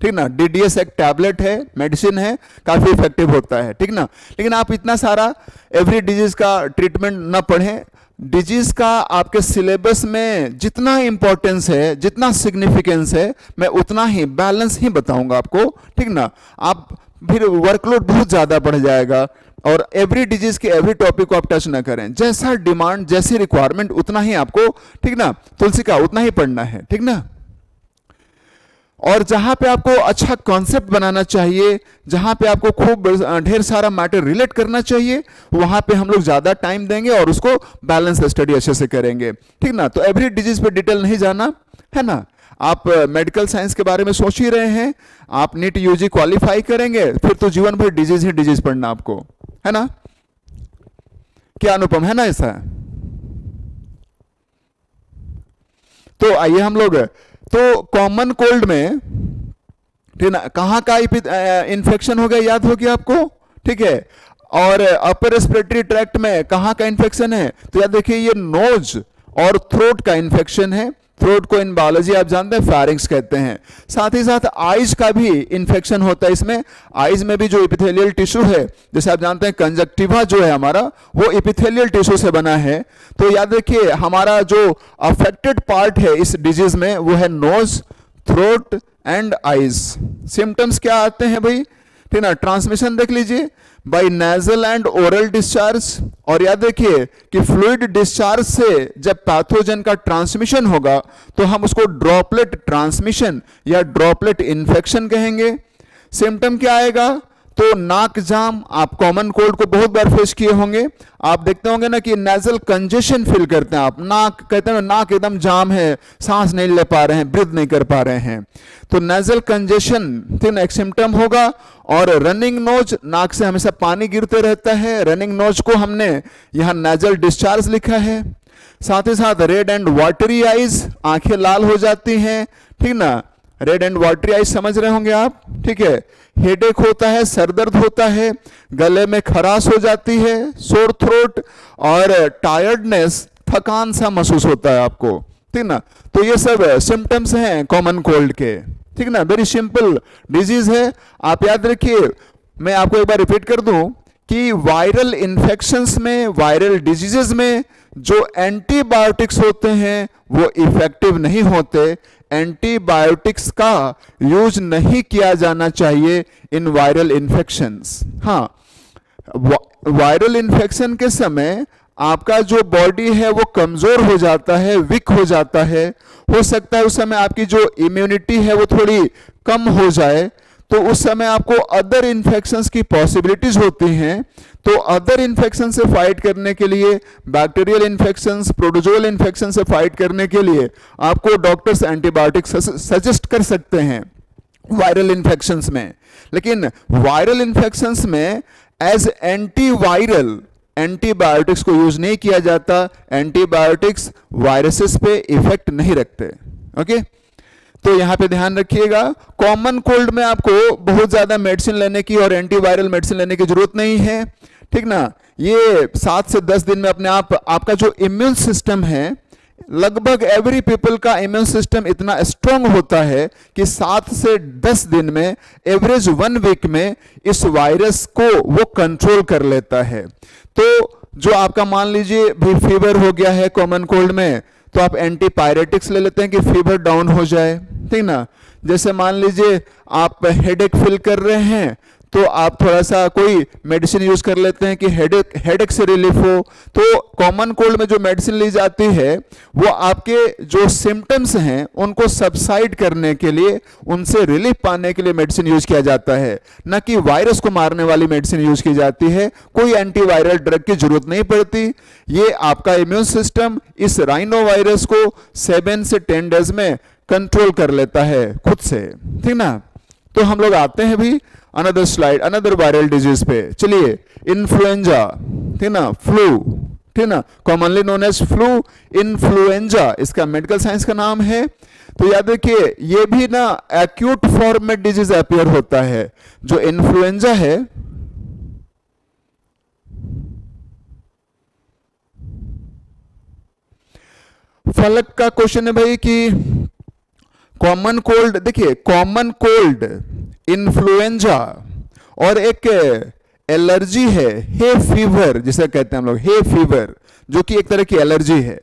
ठीक ना। डीडीएस एक टैबलेट है, मेडिसिन है, काफी इफेक्टिव होता है, ठीक ना। लेकिन आप इतना सारा एवरी डिजीज का ट्रीटमेंट ना पढ़ें। डिजीज का आपके सिलेबस में जितना इंपॉर्टेंस है, जितना सिग्निफिकेंस है, मैं उतना ही बैलेंस ही बताऊंगा आपको, ठीक ना। आप फिर वर्कलोड बहुत ज्यादा बढ़ जाएगा और एवरी डिजीज के एवरी टॉपिक को आप टच ना करें। जैसा डिमांड, जैसी रिक्वायरमेंट, उतना ही आपको, ठीक ना, तुलसी का उतना ही पढ़ना है, ठीक ना। और जहां पे आपको अच्छा कॉन्सेप्ट बनाना चाहिए, जहां पे आपको खूब ढेर सारा मैटर रिलेट करना चाहिए, वहां पे हम लोग ज्यादा टाइम देंगे और उसको बैलेंस स्टडी अच्छे से करेंगे, ठीक ना। तो एवरी डिजीज पे डिटेल नहीं जाना है ना। आप मेडिकल साइंस के बारे में सोच ही रहे हैं, आप नीट यूजी क्वालिफाई करेंगे, फिर तो जीवन भर डिजीज ही डिजीज पढ़ना आपको, है ना। क्या अनुपम, है ना ऐसा? तो आइए हम लोग, तो कॉमन कोल्ड में ठीक है ना, कहाँ का इन्फेक्शन हो गया याद हो गया आपको, ठीक है। और अपर रेस्पिरेटरी ट्रैक्ट में कहाँ का इन्फेक्शन है, तो याद देखिए ये नोज और थ्रोट का इन्फेक्शन है। थ्रोट को इन बायोलॉजी आप जानते हैं फायरिंग्स कहते हैं। साथ ही साथ आइज का भी इन्फेक्शन होता है इसमें। आइज में भी जो एपिथेलियल टिश्यू है, जैसे आप जानते हैं कंजक्टिवा जो है हमारा, वो एपिथेलियल टिश्यू से बना है। तो याद रखिए हमारा जो अफेक्टेड पार्ट है इस डिजीज में वो है nose, throat and eyes. Symptoms क्या आते हैं भाई, ठीक ना, ट्रांसमिशन देख लीजिए by nasal and oral discharge. और याद रखिए कि फ्लूइड डिस्चार्ज से जब पैथोजन का ट्रांसमिशन होगा तो हम उसको ड्रॉपलेट ट्रांसमिशन या ड्रॉपलेट इन्फेक्शन कहेंगे। सिम्टम क्या आएगा, तो नाक जाम, आप कॉमन कोल्ड को बहुत बार फेस किए होंगे। आप देखते होंगे ना कि नेजल कंजेशन फील करते हैं आप, नाक कहते हैं नाक एकदम जाम है, सांस नहीं ले पा रहे हैं, ब्रीथ नहीं कर पा रहे हैं, तो नेजल कंजेशन ठीक एक सिम्टम होगा। और रनिंग नोज, नाक से हमेशा पानी गिरते रहता है, रनिंग नोज को हमने यहाँ नेजल डिस्चार्ज लिखा है। साथ ही साथ रेड एंड वाटरी आइज, आंखें लाल हो जाती हैं, ठीक ना, रेड एंड वाटरी आइज समझ रहे होंगे आप, ठीक है। हेडेक होता है, सरदर्द होता है, गले में खराश हो जाती है, सोर थ्रोट और टायर्डनेस, थकान सा महसूस होता है आपको, ठीक ना। तो ये सब सिम्टम्स हैं कॉमन कोल्ड के, ठीक ना, वेरी सिंपल डिजीज है। आप याद रखिए, मैं आपको एक बार रिपीट कर दूं कि वायरल इन्फेक्शंस में, वायरल डिजीजेस में जो एंटीबायोटिक्स होते हैं वो इफेक्टिव नहीं होते। एंटीबायोटिक्स का यूज नहीं किया जाना चाहिए इन वायरल इन्फेक्शंस। हाँ, वायरल इन्फेक्शन के समय आपका जो बॉडी है वो कमजोर हो जाता है, वीक हो जाता है। हो सकता है उस समय आपकी जो इम्यूनिटी है वो थोड़ी कम हो जाए, तो उस समय आपको अदर इन्फेक्शंस की पॉसिबिलिटीज होती हैं। तो अदर इन्फेक्शन से फाइट करने के लिए, बैक्टीरियल इन्फेक्शंस, प्रोटोजोअल इन्फेक्शन से फाइट करने के लिए आपको डॉक्टर्स एंटीबायोटिक सजेस्ट कर सकते हैं वायरल इन्फेक्शंस में। लेकिन वायरल इन्फेक्शंस में एज एंटीवायरल एंटीबायोटिक्स को यूज नहीं किया जाता। एंटीबायोटिक्स वायरसेस पे इफेक्ट नहीं रखते। ओके, तो यहां पे ध्यान रखिएगा, कॉमन कोल्ड में आपको बहुत ज्यादा मेडिसिन लेने की और एंटीवायरल मेडिसिन लेने की जरूरत नहीं है, ठीक ना। ये 7 से 10 दिन में अपने आप आपका जो इम्यून सिस्टम है, लगभग एवरी पीपल का इम्यून सिस्टम इतना स्ट्रांग होता है कि 7 से 10 दिन में, एवरेज 1 वीक में इस वायरस को वो कंट्रोल कर लेता है। तो जो आपका मान लीजिए भी फीवर हो गया है कॉमन कोल्ड में, तो आप एंटीपायरेटिक्स ले लेते हैं कि फीवर डाउन हो जाए, ठीक ना। जैसे मान लीजिए आप हेडेक फील कर रहे हैं तो आप थोड़ा सा कोई मेडिसिन यूज कर लेते हैं कि हेडेक से रिलीफ हो। तो कॉमन कोल्ड में जो मेडिसिन ली जाती है वो आपके जो सिम्टम्स हैं उनको सबसाइड करने के लिए, उनसे रिलीफ पाने के लिए मेडिसिन यूज किया जाता है, न कि वायरस को मारने वाली मेडिसिन यूज की जाती है। कोई एंटीवायरल ड्रग की जरूरत नहीं पड़ती। ये आपका इम्यून सिस्टम इस राइनो वायरस को 7 से 10 डेज में कंट्रोल कर लेता है खुद से, ठीक ना। तो हम लोग आते हैं भी another slide, another viral disease पे। चलिए, इन्फ्लुएंजा, ठीक ना, फ्लू, ठीक ना, commonly known as flu, influenza इसका मेडिकल साइंस का नाम है। तो याद रखिए ये भी ना एक्यूट फॉर्म में डिजीज अपीयर होता है। जो इन्फ्लुएंजा है, फलक का क्वेश्चन है भाई कि कॉमन कोल्ड, देखिए कॉमन कोल्ड, इन्फ्लुएंजा और एक एलर्जी है, हे फीवर जिसे कहते हैं हम लोग, हे फीवर, जो कि एक तरह की एलर्जी है।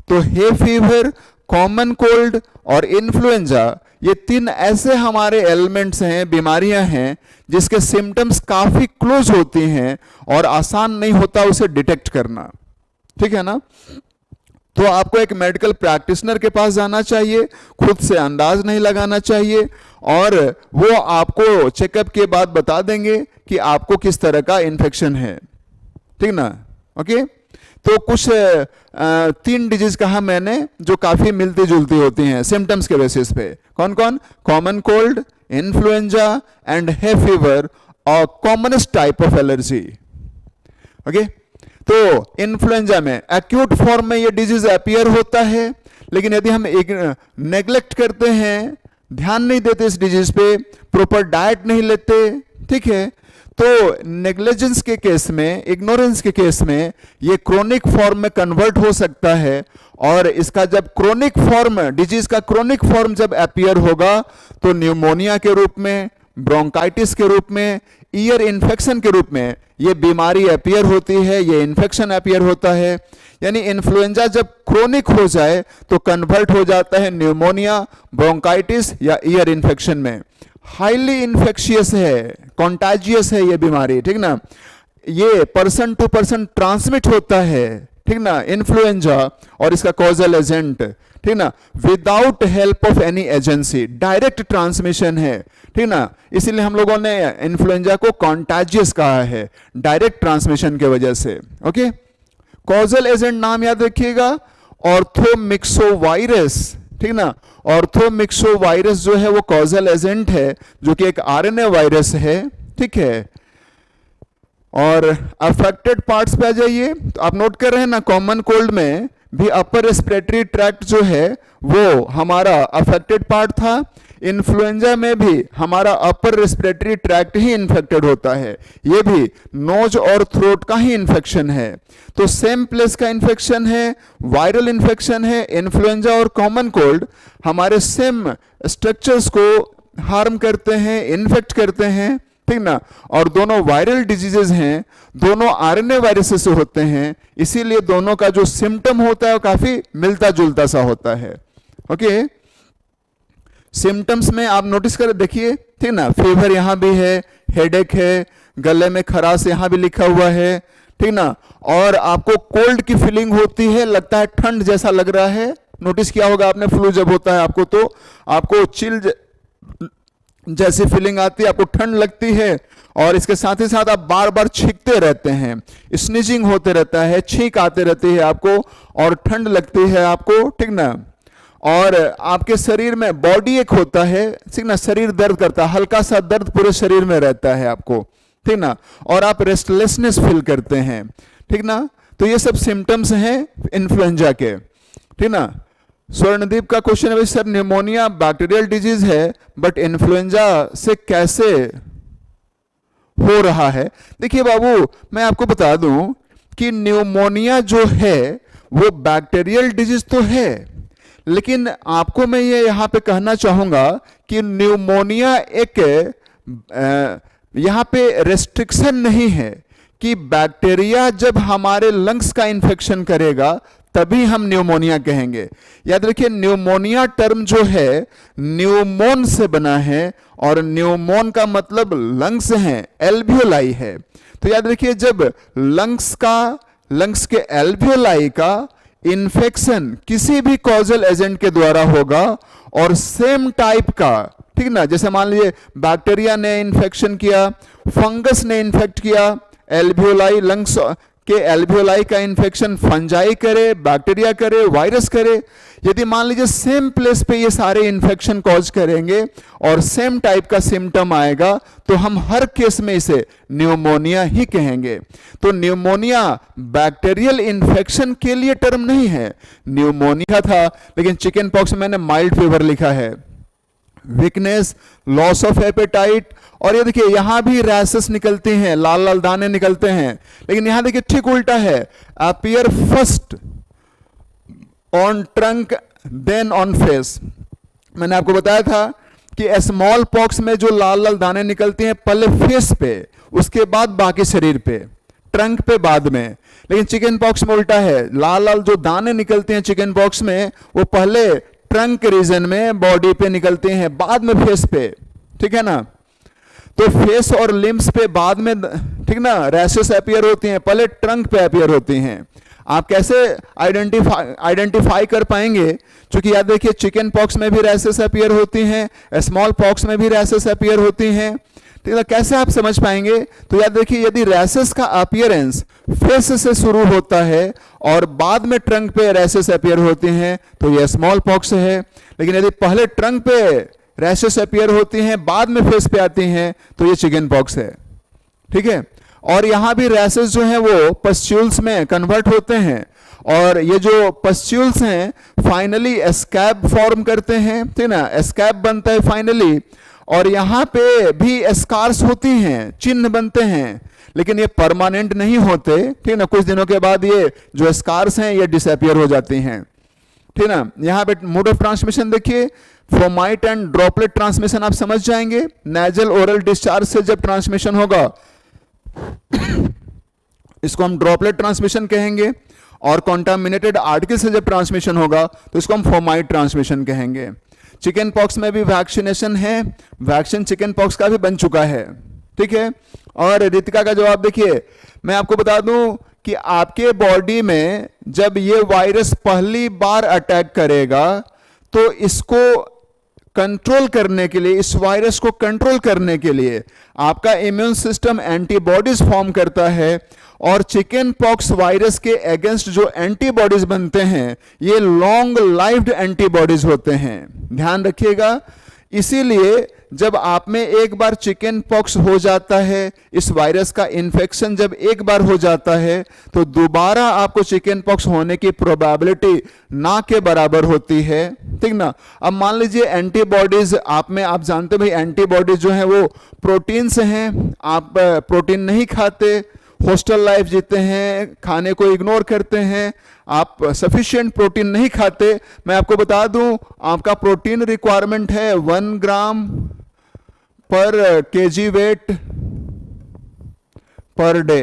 तो हे फीवर, कॉमन कोल्ड और इन्फ्लुएंजा, ये 3 ऐसे हमारे एलिमेंट्स हैं, बीमारियां हैं जिसके सिम्टम्स काफी क्लोज होती हैं और आसान नहीं होता उसे डिटेक्ट करना, ठीक है ना। तो आपको एक मेडिकल प्रैक्टिशनर के पास जाना चाहिए, खुद से अंदाज नहीं लगाना चाहिए, और वो आपको चेकअप के बाद बता देंगे कि आपको किस तरह का इन्फेक्शन है, ठीक ना। ओके, तो कुछ 3 डिजीज कहा मैंने जो काफी मिलती जुलती होती हैं सिम्टम्स के बेसिस पे। कौन कौन? Common cold, influenza and hay fever, और commonest type of allergy. Okay, तो इन्फ्लुएंजा में एक्यूट फॉर्म में ये डिजीज अपीयर होता है, लेकिन यदि हम नेग्लेक्ट करते हैं, ध्यान नहीं देते इस डिजीज पे, प्रॉपर डाइट नहीं लेते, ठीक है, तो नेग्लिजेंस के केस में, इग्नोरेंस के केस में ये क्रोनिक फॉर्म में कन्वर्ट हो सकता है। और इसका जब क्रोनिक फॉर्म, डिजीज का क्रोनिक फॉर्म जब अपीयर होगा तो न्यूमोनिया के रूप में, ब्रोंकाइटिस के रूप में, ईयर इन्फेक्शन के रूप में ये बीमारी अपीयर होती है, ये इन्फेक्शन अपीयर होता है। यानी इन्फ्लुएंजा जब क्रोनिक हो जाए तो कन्वर्ट हो जाता है न्यूमोनिया, ब्रोंकाइटिस या ईयर इन्फेक्शन में। हाईली इन्फेक्शियस है, कॉन्टाजियस है ये बीमारी, ठीक ना, ये पर्सन टू पर्सन ट्रांसमिट होता है, ठीक ना, इन्फ्लुएंजा और इसका कॉजल एजेंट, ठीक ना, without help of any agency, direct transmission है, ठीक ना, इसीलिए हम लोगों ने इन्फ्लुएंजा को कॉन्टाजियस कहा है, डायरेक्ट ट्रांसमिशन के वजह से। ओके, कॉजल एजेंट नाम याद रखिएगा, ऑर्थोमिक्सोवायरस, ठीक ना, ऑर्थोमिक्सोवायरस जो है वो कॉजल एजेंट है, जो कि एक आरएनए वायरस है, ठीक है। और अफेक्टेड पार्ट्स पे आ जाइए, तो आप नोट कर रहे हैं ना, कॉमन कोल्ड में भी अपर रेस्पिरेटरी ट्रैक्ट जो है वो हमारा अफेक्टेड पार्ट था, इन्फ्लुएंजा में भी हमारा अपर रेस्पिरेटरी ट्रैक्ट ही इन्फेक्टेड होता है, ये भी नोज और थ्रोट का ही इन्फेक्शन है। तो सेम प्लेस का इन्फेक्शन है, वायरल इन्फेक्शन है, इन्फ्लुएंजा और कॉमन कोल्ड हमारे सेम स्ट्रक्चर्स को हार्म करते हैं, इन्फेक्ट करते हैं, ठीक ना, और दोनों वायरल डिजीजेज हैं, दोनों आरएनए वायरसेस से होते हैं, इसीलिए दोनों का जो सिम्टम होता है वो काफी मिलता जुलता सा होता है। ओके, सिम्टम्स में आप नोटिस कर देखिए, ठीक ना, फीवर यहां भी है, हेडेक है, गले में खराश यहां भी लिखा हुआ है, ठीक ना, और आपको कोल्ड की फीलिंग होती है, लगता है ठंड जैसा लग रहा है। नोटिस किया होगा आपने, फ्लू जब होता है आपको तो आपको चिल जैसी फीलिंग आती है, आपको ठंड लगती है, और इसके साथ ही साथ आप बार बार छींकते रहते हैं, स्नीजिंग होते रहता है, छींक आते रहती है आपको और ठंड लगती है आपको, ठीक ना, और आपके शरीर में बॉडी एक होता है, ठीक ना, शरीर दर्द करता है, हल्का सा दर्द पूरे शरीर में रहता है आपको, ठीक ना, और आप रेस्टलेसनेस फील करते हैं, ठीक ना। तो ये सब सिम्टम्स हैं इन्फ्लुएंजा के, ठीक ना। स्वर्णदीप का क्वेश्चन है, सर न्यूमोनिया बैक्टीरियल डिजीज है बट इन्फ्लुएंजा से कैसे हो रहा है? देखिए बाबू, मैं आपको बता दूं कि न्यूमोनिया जो है वो बैक्टीरियल डिजीज तो है, लेकिन आपको मैं ये यहां पे कहना चाहूंगा कि न्यूमोनिया एक यहां पे रेस्ट्रिक्शन नहीं है कि बैक्टीरिया जब हमारे लंग्स का इंफेक्शन करेगा तभी हम न्यूमोनिया कहेंगे। याद रखिए, न्यूमोनिया टर्म जो है न्यूमोन से बना है, और न्यूमोन का मतलब लंग्स हैं, एल्वियोलाई है। तो याद रखिए, जब लंग्स के एल्वियोलाई का इन्फेक्शन किसी भी कॉजल एजेंट के द्वारा होगा और सेम टाइप का, ठीक ना, जैसे मान लीजिए बैक्टीरिया ने इन्फेक्शन किया, फंगस ने इन्फेक्ट किया एल्वियोलाई, लंग्स के एल्वियोलाई का इन्फेक्शन फंजाई करे, बैक्टीरिया करे, वायरस करे, यदि मान लीजिए सेम प्लेस पे ये सारे इन्फेक्शन कॉज करेंगे और सेम टाइप का सिम्टम आएगा, तो हम हर केस में इसे न्यूमोनिया ही कहेंगे। तो न्यूमोनिया बैक्टीरियल इन्फेक्शन के लिए टर्म नहीं है, न्यूमोनिया था, लेकिन चिकन पॉक्स में मैंने माइल्ड फीवर लिखा है, वीकनेस, लॉस ऑफ एपेटाइट, और ये देखिए यहां भी रैसेस निकलती हैं, लाल लाल दाने निकलते हैं, लेकिन यहां देखिए ठीक उल्टा है, appear first on trunk then on face. मैंने आपको बताया था कि स्मॉल पॉक्स में जो लाल लाल दाने निकलती हैं पहले फेस पे, उसके बाद बाकी शरीर पे, ट्रंक पे बाद में, लेकिन चिकन पॉक्स में उल्टा है, लाल लाल जो दाने निकलते हैं चिकन पॉक्स में वो पहले ट्रंक रीजन में बॉडी पे निकलते हैं, बाद में फेस पे, ठीक है ना। तो फेस और लिम्स पे बाद में, ठीक ना, रैशेस अपीयर होती हैं, पहले ट्रंक पे अपीयर होती हैं। आप कैसे आइडेंटिफाई कर पाएंगे? क्योंकि याद देखिए, चिकन पॉक्स में भी रैशेस अपीयर होती हैं, स्मॉल पॉक्स में भी रैशेस अपीयर होती हैं, ठीक है। कैसे आप समझ पाएंगे? तो याद देखिए, यदि रैशेस का अपीयरेंस फेस से शुरू होता है और बाद में ट्रंक पे रैशेस अपीयर होती हैं तो यह स्मॉल पॉक्स है, लेकिन यदि पहले ट्रंक पे रैशेस अपीयर होती हैं बाद में फेस पे आती हैं तो ये चिकन पॉक्स है, ठीक है। और यहां भी रैशेस जो हैं वो पस्ट्यूल्स में कन्वर्ट होते हैं और ये जो पस्ट्यूल्स हैं फाइनली एस्कैप फॉर्म करते हैं, ठीक ना, एस्कैप बनता है फाइनली, और यहाँ पे भी स्कार्स होती हैं, चिन्ह बनते हैं, लेकिन ये परमानेंट नहीं होते, ठीक ना, कुछ दिनों के बाद ये जो स्कार्स हैं ये डिसअपियर हो जाती हैं, ठीक ना। यहाँ पे मोड ऑफ ट्रांसमिशन देखिए, फोमाइट एंड ड्रॉपलेट ट्रांसमिशन आप समझ जाएंगे, नेजल ओरल डिस्चार्ज से जब ट्रांसमिशन होगा इसको हम ड्रॉपलेट ट्रांसमिशन कहेंगे, और कॉन्टामिनेटेड आर्टिकल से जब ट्रांसमिशन होगा तो इसको हम फोमाइट ट्रांसमिशन कहेंगे। चिकन पॉक्स में भी वैक्सीनेशन है, वैक्सीन चिकन पॉक्स का भी बन चुका है, ठीक है। और रितिका का जवाब देखिए, मैं आपको बता दूं कि आपके बॉडी में जब ये वायरस पहली बार अटैक करेगा तो इसको कंट्रोल करने के लिए, इस वायरस को कंट्रोल करने के लिए आपका इम्यून सिस्टम एंटीबॉडीज फॉर्म करता है, और चिकन पॉक्स वायरस के अगेंस्ट जो एंटीबॉडीज बनते हैं ये लॉन्ग लाइफ्ड एंटीबॉडीज होते हैं, ध्यान रखिएगा। इसीलिए जब आप में एक बार चिकन पॉक्स हो जाता है, इस वायरस का इन्फेक्शन जब एक बार हो जाता है तो दोबारा आपको चिकन पॉक्स होने की प्रोबेबिलिटी ना के बराबर होती है, ठीक ना। अब मान लीजिए एंटीबॉडीज आप में, आप जानते भाई एंटीबॉडीज जो है वो प्रोटीन से हैं, आप प्रोटीन नहीं खाते, हॉस्टल लाइफ जीते हैं, खाने को इग्नोर करते हैं, आप सफिशिएंट प्रोटीन नहीं खाते। मैं आपको बता दूं आपका प्रोटीन रिक्वायरमेंट है 1 ग्राम पर केजी वेट पर डे,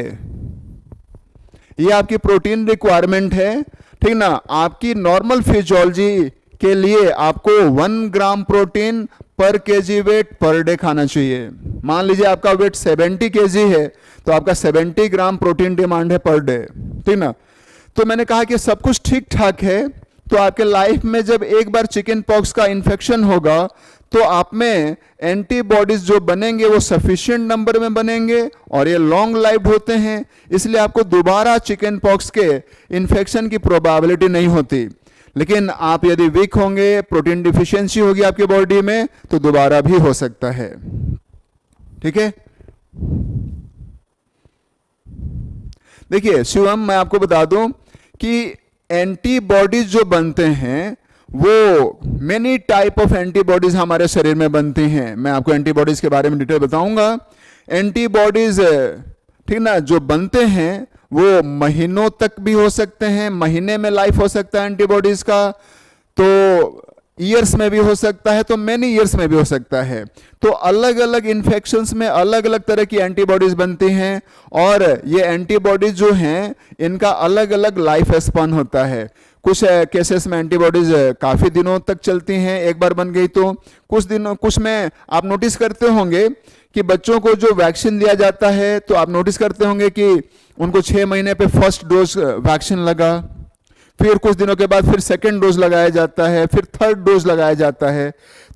ये आपकी प्रोटीन रिक्वायरमेंट है, ठीक ना। आपकी नॉर्मल फिजियोलॉजी के लिए आपको 1 ग्राम प्रोटीन पर केजी वेट पर डे खाना चाहिए। मान लीजिए आपका वेट 70 केजी है तो आपका 70 ग्राम प्रोटीन डिमांड है पर डे, ठीक ना। तो मैंने कहा कि सब कुछ ठीक ठाक है, तो आपके लाइफ में जब एक बार चिकन पॉक्स का इन्फेक्शन होगा तो आप में एंटीबॉडीज जो बनेंगे वो सफिशिएंट नंबर में बनेंगे और ये लॉन्ग लाइव्ड होते हैं, इसलिए आपको दोबारा चिकन पॉक्स के इन्फेक्शन की प्रोबेबिलिटी नहीं होती। लेकिन आप यदि वीक होंगे, प्रोटीन डिफिशियंसी होगी आपके बॉडी में, तो दोबारा भी हो सकता है, ठीक है। देखिए शिवम, मैं आपको बता दूं कि एंटीबॉडीज जो बनते हैं वो मेनी टाइप ऑफ एंटीबॉडीज हमारे शरीर में बनती हैं। मैं आपको एंटीबॉडीज के बारे में डिटेल बताऊंगा। एंटीबॉडीज, ठीक ना, जो बनते हैं वो महीनों तक भी हो सकते हैं, महीने में लाइफ हो सकता है एंटीबॉडीज का, तो ईयर्स में भी हो सकता है, तो मेनी ईयर्स में भी हो सकता है। तो अलग अलग इन्फेक्शंस में अलग अलग तरह की एंटीबॉडीज बनती हैं, और ये एंटीबॉडीज जो हैं इनका अलग अलग लाइफ स्पैन होता है। कुछ केसेस में एंटीबॉडीज काफ़ी दिनों तक चलती हैं, एक बार बन गई तो। कुछ में आप नोटिस करते होंगे कि बच्चों को जो वैक्सीन दिया जाता है तो आप नोटिस करते होंगे कि उनको 6 महीने पे फर्स्ट डोज वैक्सीन लगा, फिर कुछ दिनों के बाद फिर सेकेंड डोज लगाया जाता है, फिर थर्ड डोज लगाया जाता है।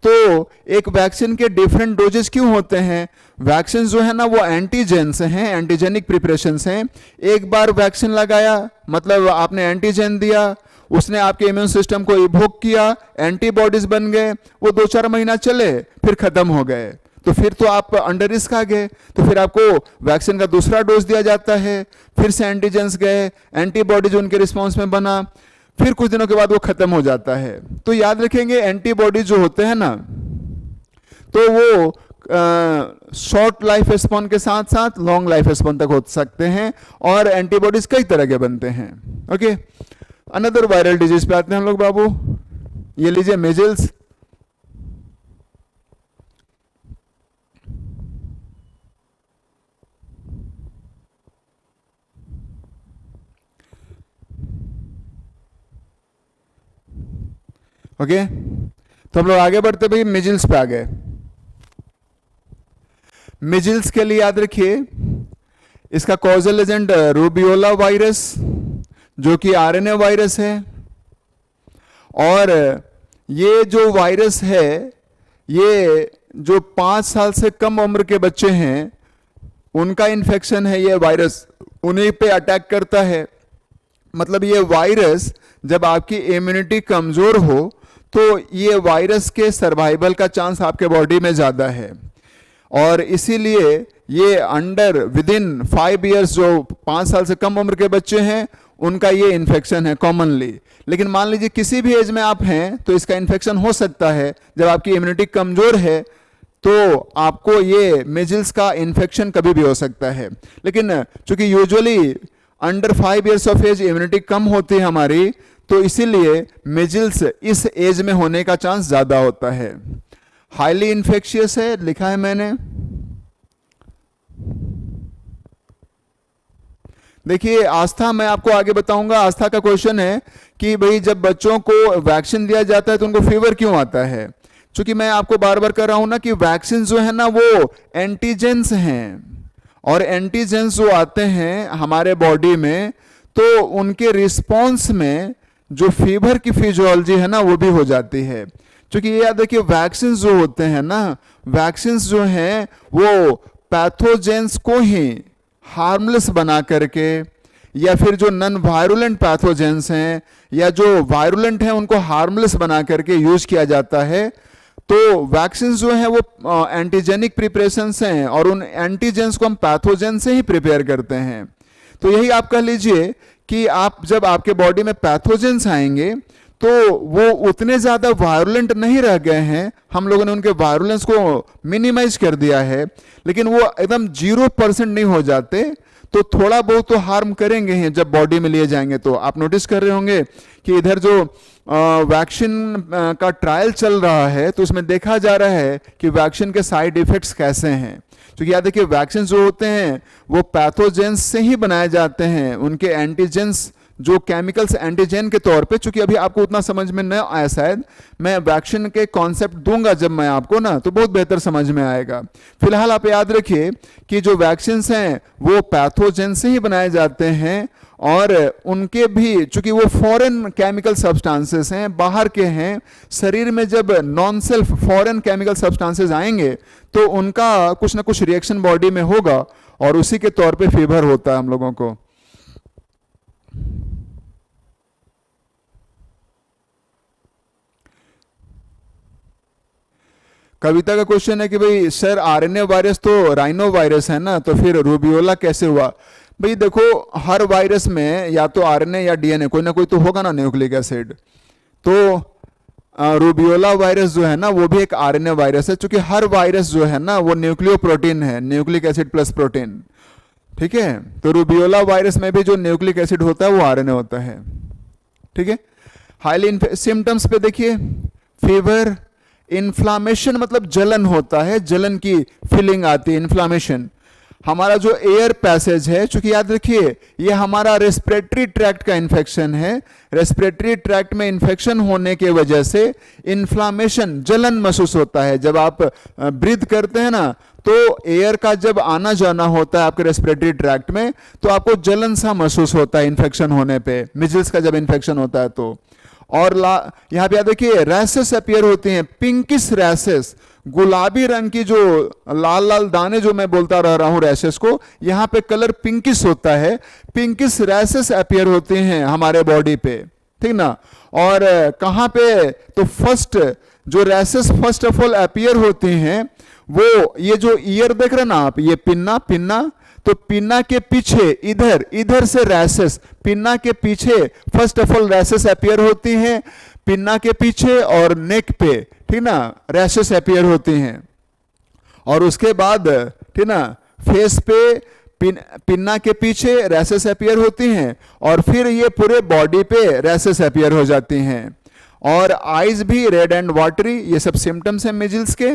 तो एक वैक्सीन के डिफरेंट डोजेस क्यों होते हैं? वैक्सीन जो है ना वो एंटीजेंस हैं, एंटीजेनिक प्रिपरेशंस हैं। एक बार वैक्सीन लगाया मतलब आपने एंटीजन दिया, उसने आपके इम्यून सिस्टम को इवोक किया, एंटीबॉडीज बन गए, वो 2-4 महीना चले फिर खत्म हो गए, तो फिर तो आप अंडर रिस्क आ गए। तो फिर आपको वैक्सीन का दूसरा डोज दिया जाता है, फिर से एंटीजेंस गए, एंटीबॉडीज उनके रिस्पॉन्स में बना, फिर कुछ दिनों के बाद वो खत्म हो जाता है। तो याद रखेंगे एंटीबॉडीज जो होते हैं ना, तो वो शॉर्ट लाइफ स्पैन के साथ साथ लॉन्ग लाइफ स्पैन तक हो सकते हैं, और एंटीबॉडीज कई तरह के बनते हैं। ओके, अनदर वायरल डिजीज पे आते हैं हम लोग बाबू। ये लीजिए मेजल्स। ओके, तो हम लोग आगे बढ़ते भाई मिजल्स पे आ गए। मिजल्स के लिए याद रखिए इसका कॉजल एजेंट रूबियोला वायरस जो कि आरएनए वायरस है, और ये जो वायरस है ये जो 5 साल से कम उम्र के बच्चे हैं उनका इन्फेक्शन है, ये वायरस उन्हीं पे अटैक करता है। मतलब ये वायरस जब आपकी इम्यूनिटी कमजोर हो तो ये वायरस के सर्वाइवल का चांस आपके बॉडी में ज़्यादा है, और इसीलिए ये विदिन 5 इयर्स जो 5 साल से कम उम्र के बच्चे हैं उनका ये इन्फेक्शन है कॉमनली। लेकिन मान लीजिए किसी भी एज में आप हैं तो इसका इन्फेक्शन हो सकता है। जब आपकी इम्यूनिटी कमजोर है तो आपको ये मेजिल्स का इन्फेक्शन कभी भी हो सकता है। लेकिन चूंकि usually under 5 years of age immunity कम होती है हमारी, तो इसीलिए मेजिल्स इस एज में होने का चांस ज्यादा होता है। हाईली इन्फेक्शियस है लिखा है मैंने। देखिए आस्था मैं आपको आगे बताऊंगा। आस्था का क्वेश्चन है कि भाई जब बच्चों को वैक्सीन दिया जाता है तो उनको फीवर क्यों आता है। चूंकि मैं आपको बार बार कह रहा हूं ना कि वैक्सीन जो है ना वो एंटीजेंस हैं, और एंटीजेंस जो आते हैं हमारे बॉडी में तो उनके रिस्पॉन्स में जो फीवर की फिजियोलॉजी है ना वो भी हो जाती है। क्योंकि ये याद रखिए वैक्सीन जो होते हैं ना, वैक्सीन जो हैं वो पैथोजेंस को ही हार्मलेस बना करके, या फिर जो नॉन वायरुलेंट पैथोजेंस हैं या जो वायरुलेंट हैं उनको हार्मलेस बना करके यूज किया जाता है। तो वैक्सीन जो है वो एंटीजेनिक प्रिपरेशंस हैं और उन एंटीजेंस को हम पैथोजेन से ही प्रिपेयर करते हैं। तो यही आप कह लीजिए कि आप जब आपके बॉडी में पैथोजेंस आएंगे तो वो उतने ज्यादा वायरुलेंट नहीं रह गए हैं, हम लोगों ने उनके वायरुलेंस को मिनिमाइज कर दिया है, लेकिन वो एकदम 0% नहीं हो जाते, तो थोड़ा बहुत तो हार्म करेंगे हैं जब बॉडी में लिए जाएंगे। तो आप नोटिस कर रहे होंगे कि इधर जो वैक्सीन का ट्रायल चल रहा है तो उसमें देखा जा रहा है कि वैक्सीन के साइड इफेक्ट्स कैसे हैं। क्योंकि याद देखिए वैक्सीन जो होते हैं वो पैथोजेंस से ही बनाए जाते हैं, उनके एंटीजेंस जो केमिकल्स एंटीजेन के तौर पे, चूंकि अभी आपको उतना समझ में न आया, शायद मैं वैक्सीन के कॉन्सेप्ट दूंगा जब मैं आपको ना, तो बहुत बेहतर समझ में आएगा। फिलहाल आप याद रखिए कि जो वैक्सीन हैं वो पैथोजेन से ही बनाए जाते हैं, और उनके भी चूंकि वो फॉरेन केमिकल सब्सटेंसेस हैं, बाहर के हैं, शरीर में जब non self foreign chemical substances आएंगे तो उनका कुछ ना कुछ रिएक्शन बॉडी में होगा और उसी के तौर पे फीवर होता है हम लोगों को। कविता का क्वेश्चन है कि भाई सर आरएनए वायरस तो राइनो वायरस है ना, तो फिर रूबियोला कैसे हुआ। भाई देखो हर वायरस में या तो आरएनए या डीएनए कोई ना कोई तो होगा ना, न्यूक्लिक एसिड। तो रूबियोला वायरस जो है ना वो भी एक आरएनए वायरस है, क्योंकि हर वायरस जो है ना वो न्यूक्लियो प्रोटीन है, न्यूक्लिक एसिड प्लस प्रोटीन, ठीक है। तो रूबियोला वायरस में भी जो न्यूक्लिक एसिड होता है वो आरएनए होता है, ठीक है। हाईली सिम्टम्स पे देखिए, फीवर, इन्फ्लामेशन मतलब जलन होता है, जलन की फीलिंग आती है, इन्फ्लामेशन। हमारा जो एयर पैसेज है, चूंकि याद रखिए ये हमारा रेस्पिरेटरी ट्रैक्ट का इन्फेक्शन है, रेस्पिरेटरी ट्रैक्ट में इन्फेक्शन होने के वजह से इन्फ्लामेशन, जलन महसूस होता है। जब आप ब्रीथ करते हैं ना तो एयर का जब आना जाना होता है आपके रेस्पिरेटरी ट्रैक्ट में तो आपको जलन सा महसूस होता है इन्फेक्शन होने पे, मिजल्स का जब इन्फेक्शन होता है तो। और यहां पे याद देखिए रैसेस अपीयर होती हैं, पिंकिश रैसेस, गुलाबी रंग की जो लाल लाल दाने जो मैं बोलता रह रहा हूं रैसेस को, यहां पे कलर पिंकिश होता है, पिंकिश रैसेस अपीयर होते हैं हमारे बॉडी पे, ठीक ना। और कहां पे, तो फर्स्ट जो rashes first of all appear होती हैं वो ये जो ईयर देख रहे ना आप, ये पिन्ना, पिन्ना, तो पिन्ना के पीछे इधर, इधर से रैसेस, पिन्ना के पीछे first of all rashes appear होती हैं, पिन्ना के पीछे और नेक पे, ठीक ना, रैसेस अपीयर होती हैं। और उसके बाद ठीक ना फेस पे पिन्ना के पीछे रैसेस अपीयर होती हैं, और फिर ये पूरे बॉडी पे रैसेस अपीयर हो जाती हैं। और आईज भी रेड एंड वाटरी, ये सब सिम्टम्स हैं मिजल्स के।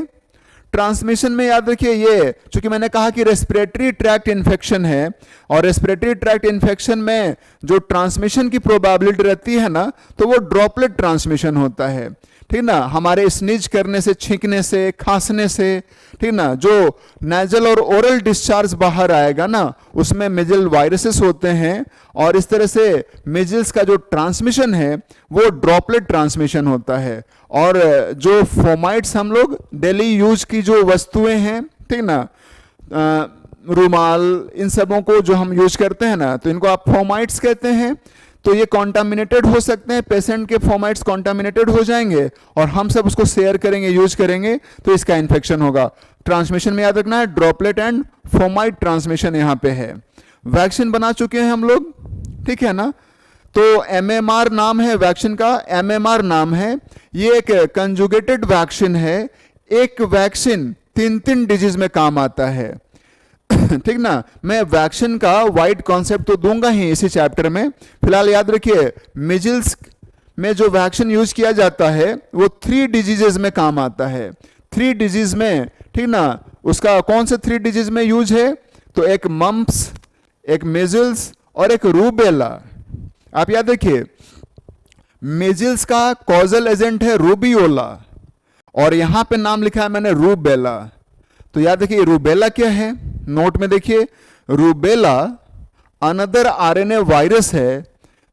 ट्रांसमिशन में याद रखिए ये, चूंकि मैंने कहा कि रेस्पिरेटरी ट्रैक्ट इन्फेक्शन है, और रेस्पिरेटरी ट्रैक्ट इन्फेक्शन में जो ट्रांसमिशन की प्रोबेबिलिटी रहती है ना, तो वो ड्रॉपलेट ट्रांसमिशन होता है, ठीक ना। हमारे स्नीज करने से, छींकने से, खांसने से, ठीक ना, जो नेजल और ओरल डिस्चार्ज बाहर आएगा ना उसमें मिजल वायरसेस होते हैं, और इस तरह से मिजल्स का जो ट्रांसमिशन है वो ड्रॉपलेट ट्रांसमिशन होता है। और जो फोमाइट्स हम लोग डेली यूज की जो वस्तुएं हैं, ठीक ना, रुमाल, इन सबों को जो हम यूज करते हैं ना, तो इनको आप फोमाइट्स कहते हैं। तो ये कॉन्टामिनेटेड हो सकते हैं, पेशेंट के फोमाइट्स कॉन्टामिनेटेड हो जाएंगे और हम सब उसको शेयर करेंगे, यूज करेंगे, तो इसका इन्फेक्शन होगा। ट्रांसमिशन में याद रखना है ड्रॉपलेट एंड फोमाइट ट्रांसमिशन यहाँ पे है। वैक्सीन बना चुके हैं हम लोग, ठीक है ना। तो एमएमआर नाम है वैक्सीन का, एमएमआर नाम है। ये एक कंजुगेटेड वैक्सीन है। एक वैक्सीन 3 डिजीज में काम आता है। ठीक ना, मैं वैक्सीन का वाइड कॉन्सेप्ट तो दूंगा ही इसी चैप्टर में। फिलहाल याद रखिए, मिजल्स में जो वैक्सीन यूज किया जाता है वो 3 डिजीजेज में काम आता है। 3 डिजीज में, ठीक ना, उसका कौन से 3 डिजीज में यूज है? तो एक मम्प्स, एक मेजल्स और एक रूबेला। आप याद रखिए, मेजल्स का कॉजल एजेंट है रूबियोला और यहां पे नाम लिखा है मैंने रूबेला। तो याद रखिए रूबेला क्या है, नोट में देखिए, रूबेला अनदर आरएनए वायरस है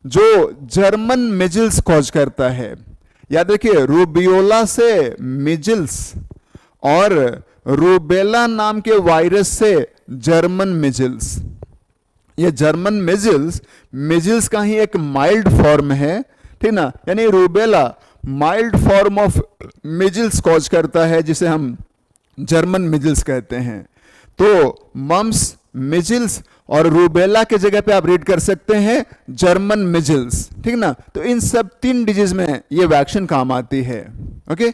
जो जर्मन मिजल्स कॉज करता है। याद रखिए, रूबियोला से मिजल्स और रूबेला नाम के वायरस से जर्मन मिजल्स। ये जर्मन मिजल्स, मिजल्स का ही एक माइल्ड फॉर्म है, ठीक ना, यानी rubella mild form of measles cause करता है जिसे हम जर्मन मिजल्स कहते हैं। तो मम्स, मिजल्स और रूबेला के जगह पे आप रीड कर सकते हैं जर्मन मिजल्स, ठीक ना। तो इन सब 3 डिजीज में ये वैक्सीन काम आती है। ओके,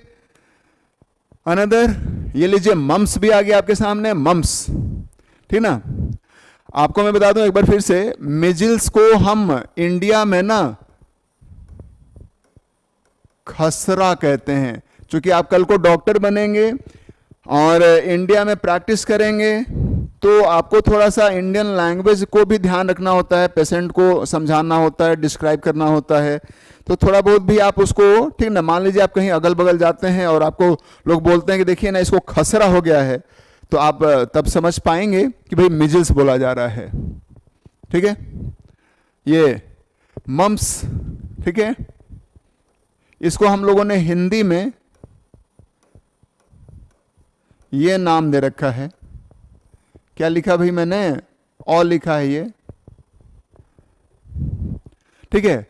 अनदर ये लीजिए, मम्स भी आ गया आपके सामने, मम्स, ठीक ना। आपको मैं बता दूं एक बार फिर से, मिजल्स को हम इंडिया में ना खसरा कहते हैं। क्योंकि आप कल को डॉक्टर बनेंगे और इंडिया में प्रैक्टिस करेंगे तो आपको थोड़ा सा इंडियन लैंग्वेज को भी ध्यान रखना होता है, पेशेंट को समझाना होता है, डिस्क्राइब करना होता है। तो थोड़ा बहुत भी आप उसको, ठीक ना, मान लीजिए आप कहीं अगल बगल जाते हैं और आपको लोग बोलते हैं कि देखिए ना इसको खसरा हो गया है, तो आप तब समझ पाएंगे कि भाई मिजल्स बोला जा रहा है। ठीक है, ये मम्स, ठीक है, इसको हम लोगों ने हिंदी में ये नाम दे रखा है। क्या लिखा भाई मैंने? और लिखा है ये, ठीक है।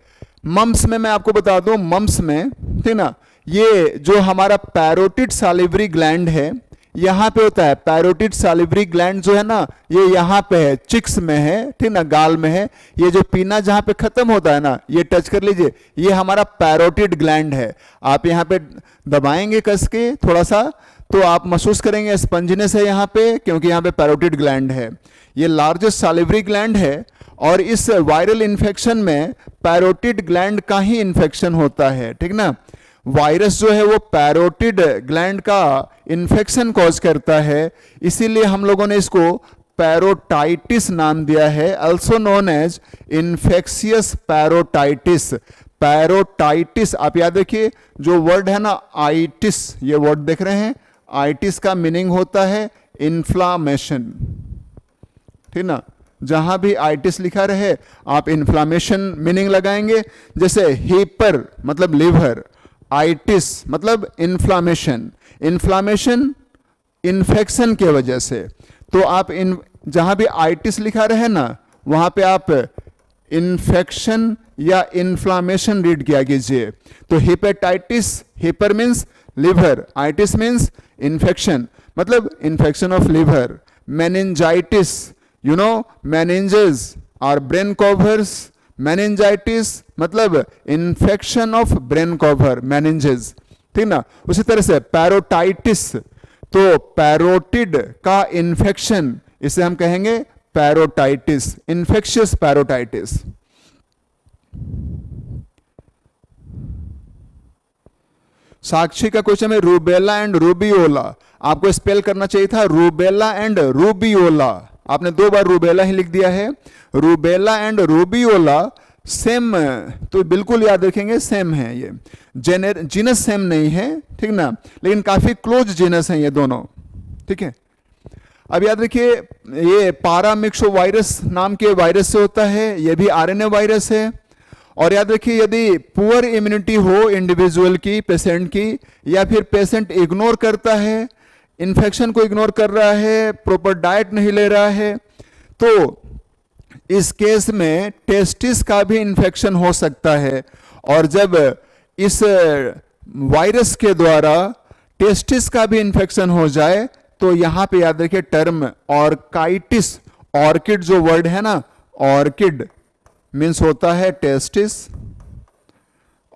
मम्स में मैं आपको बता दूं, मम्स में, ठीक ना, ये जो हमारा पैरोटिड सालिवरी ग्लैंड है यहां पे होता है। पैरोटिड सालिवरी ग्लैंड जो है ना, ये यहां पे है, चिक्स में है, ठीक ना, गाल में है। ये जो पीना जहां पे खत्म होता है ना, ये टच कर लीजिए, ये हमारा पैरोटिड ग्लैंड है। आप यहां पे दबाएंगे कस के थोड़ा सा तो आप महसूस करेंगे स्पंजिनेस है यहाँ पे, क्योंकि यहाँ पे पैरोटिड ग्लैंड है। ये लार्जेस्ट सालिवरी ग्लैंड है और इस वायरल इन्फेक्शन में पैरोटिड ग्लैंड का ही इन्फेक्शन होता है, ठीक ना। वायरस जो है वो पैरोटिड ग्लैंड का इन्फेक्शन कॉज करता है, इसीलिए हम लोगों ने इसको पैरोटाइटिस नाम दिया है, also known as infectious parotitis. Parotitis, आप याद रखिए, जो वर्ड है ना आइटिस, ये वर्ड देख रहे हैं, आइटिस का मीनिंग होता है इन्फ्लामेशन, ठीक ना। जहां भी आइटिस लिखा रहे आप इन्फ्लामेशन मीनिंग लगाएंगे। जैसे हीपर मतलब लिवर, आइटिस मतलब इन्फ्लामेशन, इन्फ्लामेशन इन्फेक्शन के वजह से। तो आप जहां भी आइटिस लिखा रहे ना वहां पे आप इन्फेक्शन या इन्फ्लामेशन रीड किया कीजिए। तो hepatitis, hepar means liver, itis means infection, मतलब infection of liver. Meningitis, you know, meninges और ब्रेन कवर्स, मेनिंजाइटिस मतलब infection of brain cover, meninges, ठीक ना। उसी तरह से पैरोटाइटिस, तो पैरोटिड का इन्फेक्शन, इसे हम कहेंगे पैरोटाइटिस, इन्फेक्शियस पैरोटाइटिस। साक्षी का क्वेश्चन है रूबेला एंड रूबियोला, आपको स्पेल करना चाहिए था रूबेला एंड रूबियोला, आपने 2 बार रूबेला ही लिख दिया है। रूबेला एंड रूबियोला सेम, तो बिल्कुल याद रखेंगे सेम है, ये जीनस सेम नहीं है, ठीक ना, लेकिन काफी क्लोज जीनस है ये दोनों, ठीक है। अब याद रखिए, ये पारामिक्सो वायरस नाम के वायरस से होता है, ये भी आरएनए वायरस है। और याद रखिए, यदि पुअर इम्यूनिटी हो इंडिविजुअल की, पेशेंट की, या फिर पेशेंट इग्नोर करता है, इन्फेक्शन को इग्नोर कर रहा है, प्रॉपर डाइट नहीं ले रहा है, तो इस केस में टेस्टिस का भी इन्फेक्शन हो सकता है। और जब इस वायरस के द्वारा टेस्टिस का भी इन्फेक्शन हो जाए तो यहां पे याद रखिए टर्म ऑर्काइटिस, ऑर्किड जो वर्ड है ना, ऑर्किड, मीन्स होता है टेस्टिस,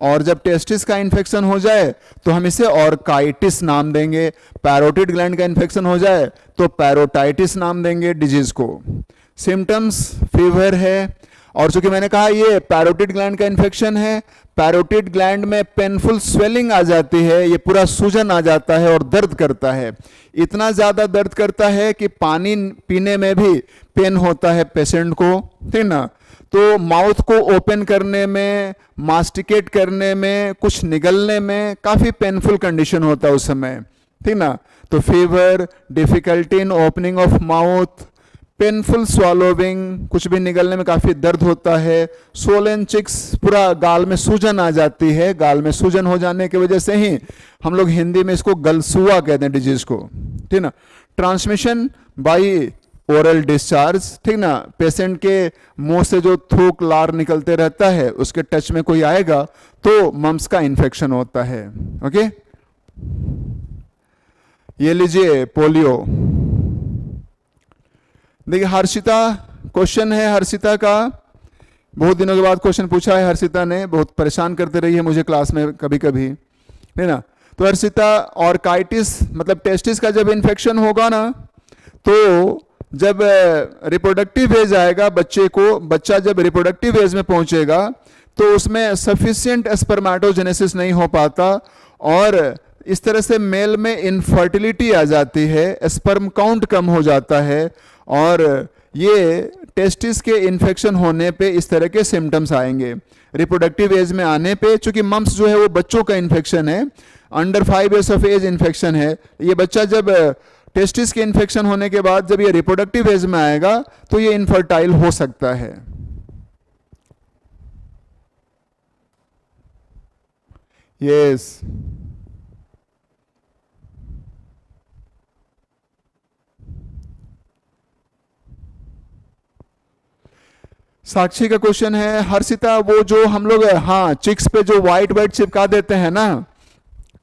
और जब टेस्टिस का इन्फेक्शन हो जाए तो हम इसे ऑर्काइटिस नाम देंगे। पैरोटिड ग्लैंड का इन्फेक्शन हो जाए तो पैरोटाइटिस नाम देंगे डिजीज को। सिम्टम्स फीवर है, और चूंकि मैंने कहा ये पैरोटिड ग्लैंड का इन्फेक्शन है, पैरोटिड ग्लैंड में पेनफुल स्वेलिंग आ जाती है, ये पूरा सूजन आ जाता है और दर्द करता है। इतना ज़्यादा दर्द करता है कि पानी पीने में भी पेन होता है पेशेंट को, ठीक ना। तो माउथ को ओपन करने में, मास्टिकेट करने में, कुछ निगलने में काफ़ी पेनफुल कंडीशन होता है उस समय, ठीक ना। तो fever, difficulty in opening of mouth, painful स्वॉलोविंग, कुछ भी निगलने में काफ़ी दर्द होता है। सोलन चिक्स, पूरा गाल में सूजन आ जाती है। गाल में सूजन हो जाने की वजह से ही हम लोग हिंदी में इसको गलसुआ कहते हैं डिजीज को, ठीक ना। ट्रांसमिशन बाई ओरल डिस्चार्ज, ठीक ना। पेशेंट के मुंह से जो थूक लार निकलते रहता है उसके टच में कोई आएगा तो मम्स का इन्फेक्शन होता है। ओके, ये लीजिए पोलियो। देखिए हर्षिता, क्वेश्चन है हर्षिता का, बहुत दिनों के बाद क्वेश्चन पूछा है हर्षिता ने, बहुत परेशान करते रही है मुझे क्लास में कभी कभी, है ना। तो हर्षिता, ऑर्काइटिस मतलब टेस्टिस का जब इन्फेक्शन होगा ना, तो जब रिप्रोडक्टिव एज आएगा बच्चे को, बच्चा जब रिप्रोडक्टिव एज में पहुंचेगा तो उसमें सफिशिएंट स्पर्मेटोजेनेसिस नहीं हो पाता, और इस तरह से मेल में इनफर्टिलिटी आ जाती है, स्पर्म काउंट कम हो जाता है, और ये टेस्टिस के इन्फेक्शन होने पे इस तरह के सिम्टम्स आएंगे। रिप्रोडक्टिव एज में आने पे, चूंकि मम्स जो है वो बच्चों का इन्फेक्शन है, under 5 years of age infection है, ये बच्चा जब टेस्टिस के इन्फेक्शन होने के बाद जब ये रिप्रोडक्टिव एज में आएगा तो ये इनफर्टाइल हो सकता है। यस, साक्षी का क्वेश्चन है, हर्षिता वो जो हम लोग हाँ चिक्स पे जो व्हाइट व्हाइट चिपका देते हैं ना,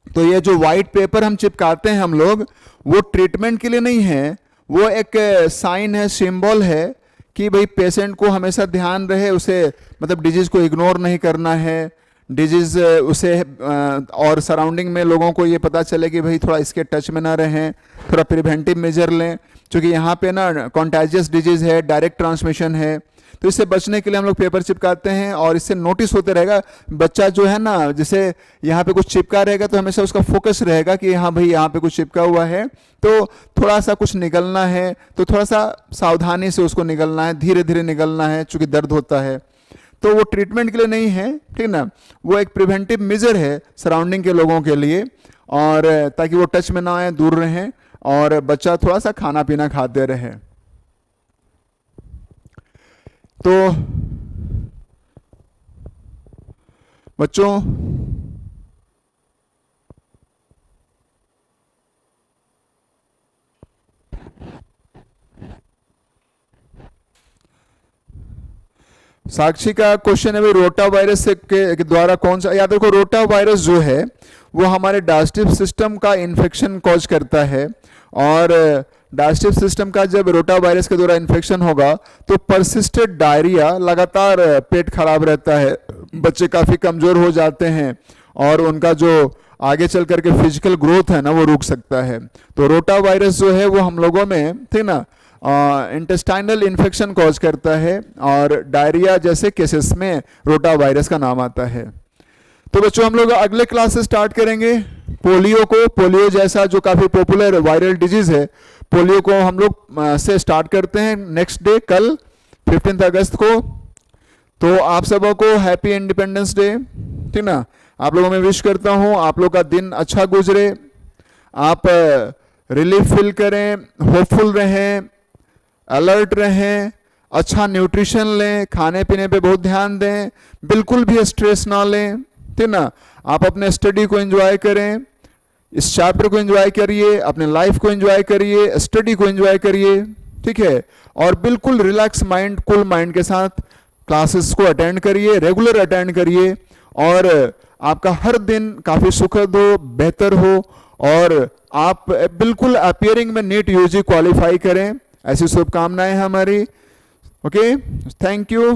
तो ये जो व्हाइट पेपर हम चिपकाते हैं हम लोग, वो ट्रीटमेंट के लिए नहीं है, वो एक साइन है, सिंबल है कि भाई पेशेंट को हमेशा ध्यान रहे, उसे मतलब डिजीज को इग्नोर नहीं करना है, डिजीज उसे और सराउंडिंग में लोगों को ये पता चले कि भाई थोड़ा इसके टच में ना रहें, थोड़ा प्रिवेंटिव मेजर लें, क्योंकि यहाँ पे ना कॉन्टेजियस डिजीज है, डायरेक्ट ट्रांसमिशन है, तो इससे बचने के लिए हम लोग पेपर चिपकाते हैं, और इससे नोटिस होते रहेगा बच्चा जो है ना, जैसे यहाँ पे कुछ चिपका रहेगा तो हमेशा उसका फोकस रहेगा कि हाँ भाई यहाँ पे कुछ चिपका हुआ है, तो थोड़ा सा कुछ निकलना है तो थोड़ा सा सावधानी से उसको निकलना है, धीरे धीरे निकलना है, चूंकि दर्द होता है। तो वो ट्रीटमेंट के लिए नहीं है, ठीक ना, वो एक प्रिवेंटिव मेजर है सराउंडिंग के लोगों के लिए, और ताकि वो टच में ना आए, दूर रहें, और बच्चा थोड़ा सा खाना पीना खाते रहे। तो बच्चों साक्षी का क्वेश्चन है भाई रोटा वायरस के द्वारा कौन सा, याद रखो रोटा वायरस जो है वो हमारे डाइजेस्टिव सिस्टम का इन्फेक्शन कॉज करता है, और डाइजेस्टिव सिस्टम का जब रोटा वायरस के द्वारा इन्फेक्शन होगा तो परसिस्टेड डायरिया, लगातार पेट खराब रहता है, बच्चे काफ़ी कमज़ोर हो जाते हैं, और उनका जो आगे चल करके फिजिकल ग्रोथ है ना वो रुक सकता है। तो रोटा वायरस जो है वो हम लोगों में, ठीक ना, इंटेस्टाइनल इन्फेक्शन कॉज करता है, और डायरिया जैसे केसेस में रोटा वायरस का नाम आता है। तो बच्चों हम लोग अगले क्लास से स्टार्ट करेंगे पोलियो को, पोलियो जैसा जो काफ़ी पॉपुलर वायरल डिजीज है, पोलियो को हम लोग से स्टार्ट करते हैं नेक्स्ट डे, कल 15 अगस्त को। तो आप सबों को हैप्पी इंडिपेंडेंस डे, ठीक ना। आप लोगों में विश करता हूँ आप लोग का दिन अच्छा गुजरे, आप रिलीफ फील करें, होपफुल रहें, अलर्ट रहें, अच्छा न्यूट्रिशन लें, खाने पीने पे बहुत ध्यान दें, बिल्कुल भी स्ट्रेस ना लें, ठीक ना। आप अपने स्टडी को एंजॉय करें, इस चैप्टर को एंजॉय करिए, अपने लाइफ को एंजॉय करिए, स्टडी को एंजॉय करिए, ठीक है। और बिल्कुल रिलैक्स माइंड, कूल माइंड के साथ क्लासेस को अटेंड करिए, रेगुलर अटेंड करिए, और आपका हर दिन काफ़ी सुखद हो, बेहतर हो, और आप बिल्कुल अपियरिंग में नीट यूजी क्वालिफाई करें, ऐसी शुभकामनाएं हमारी। Okay, thank you.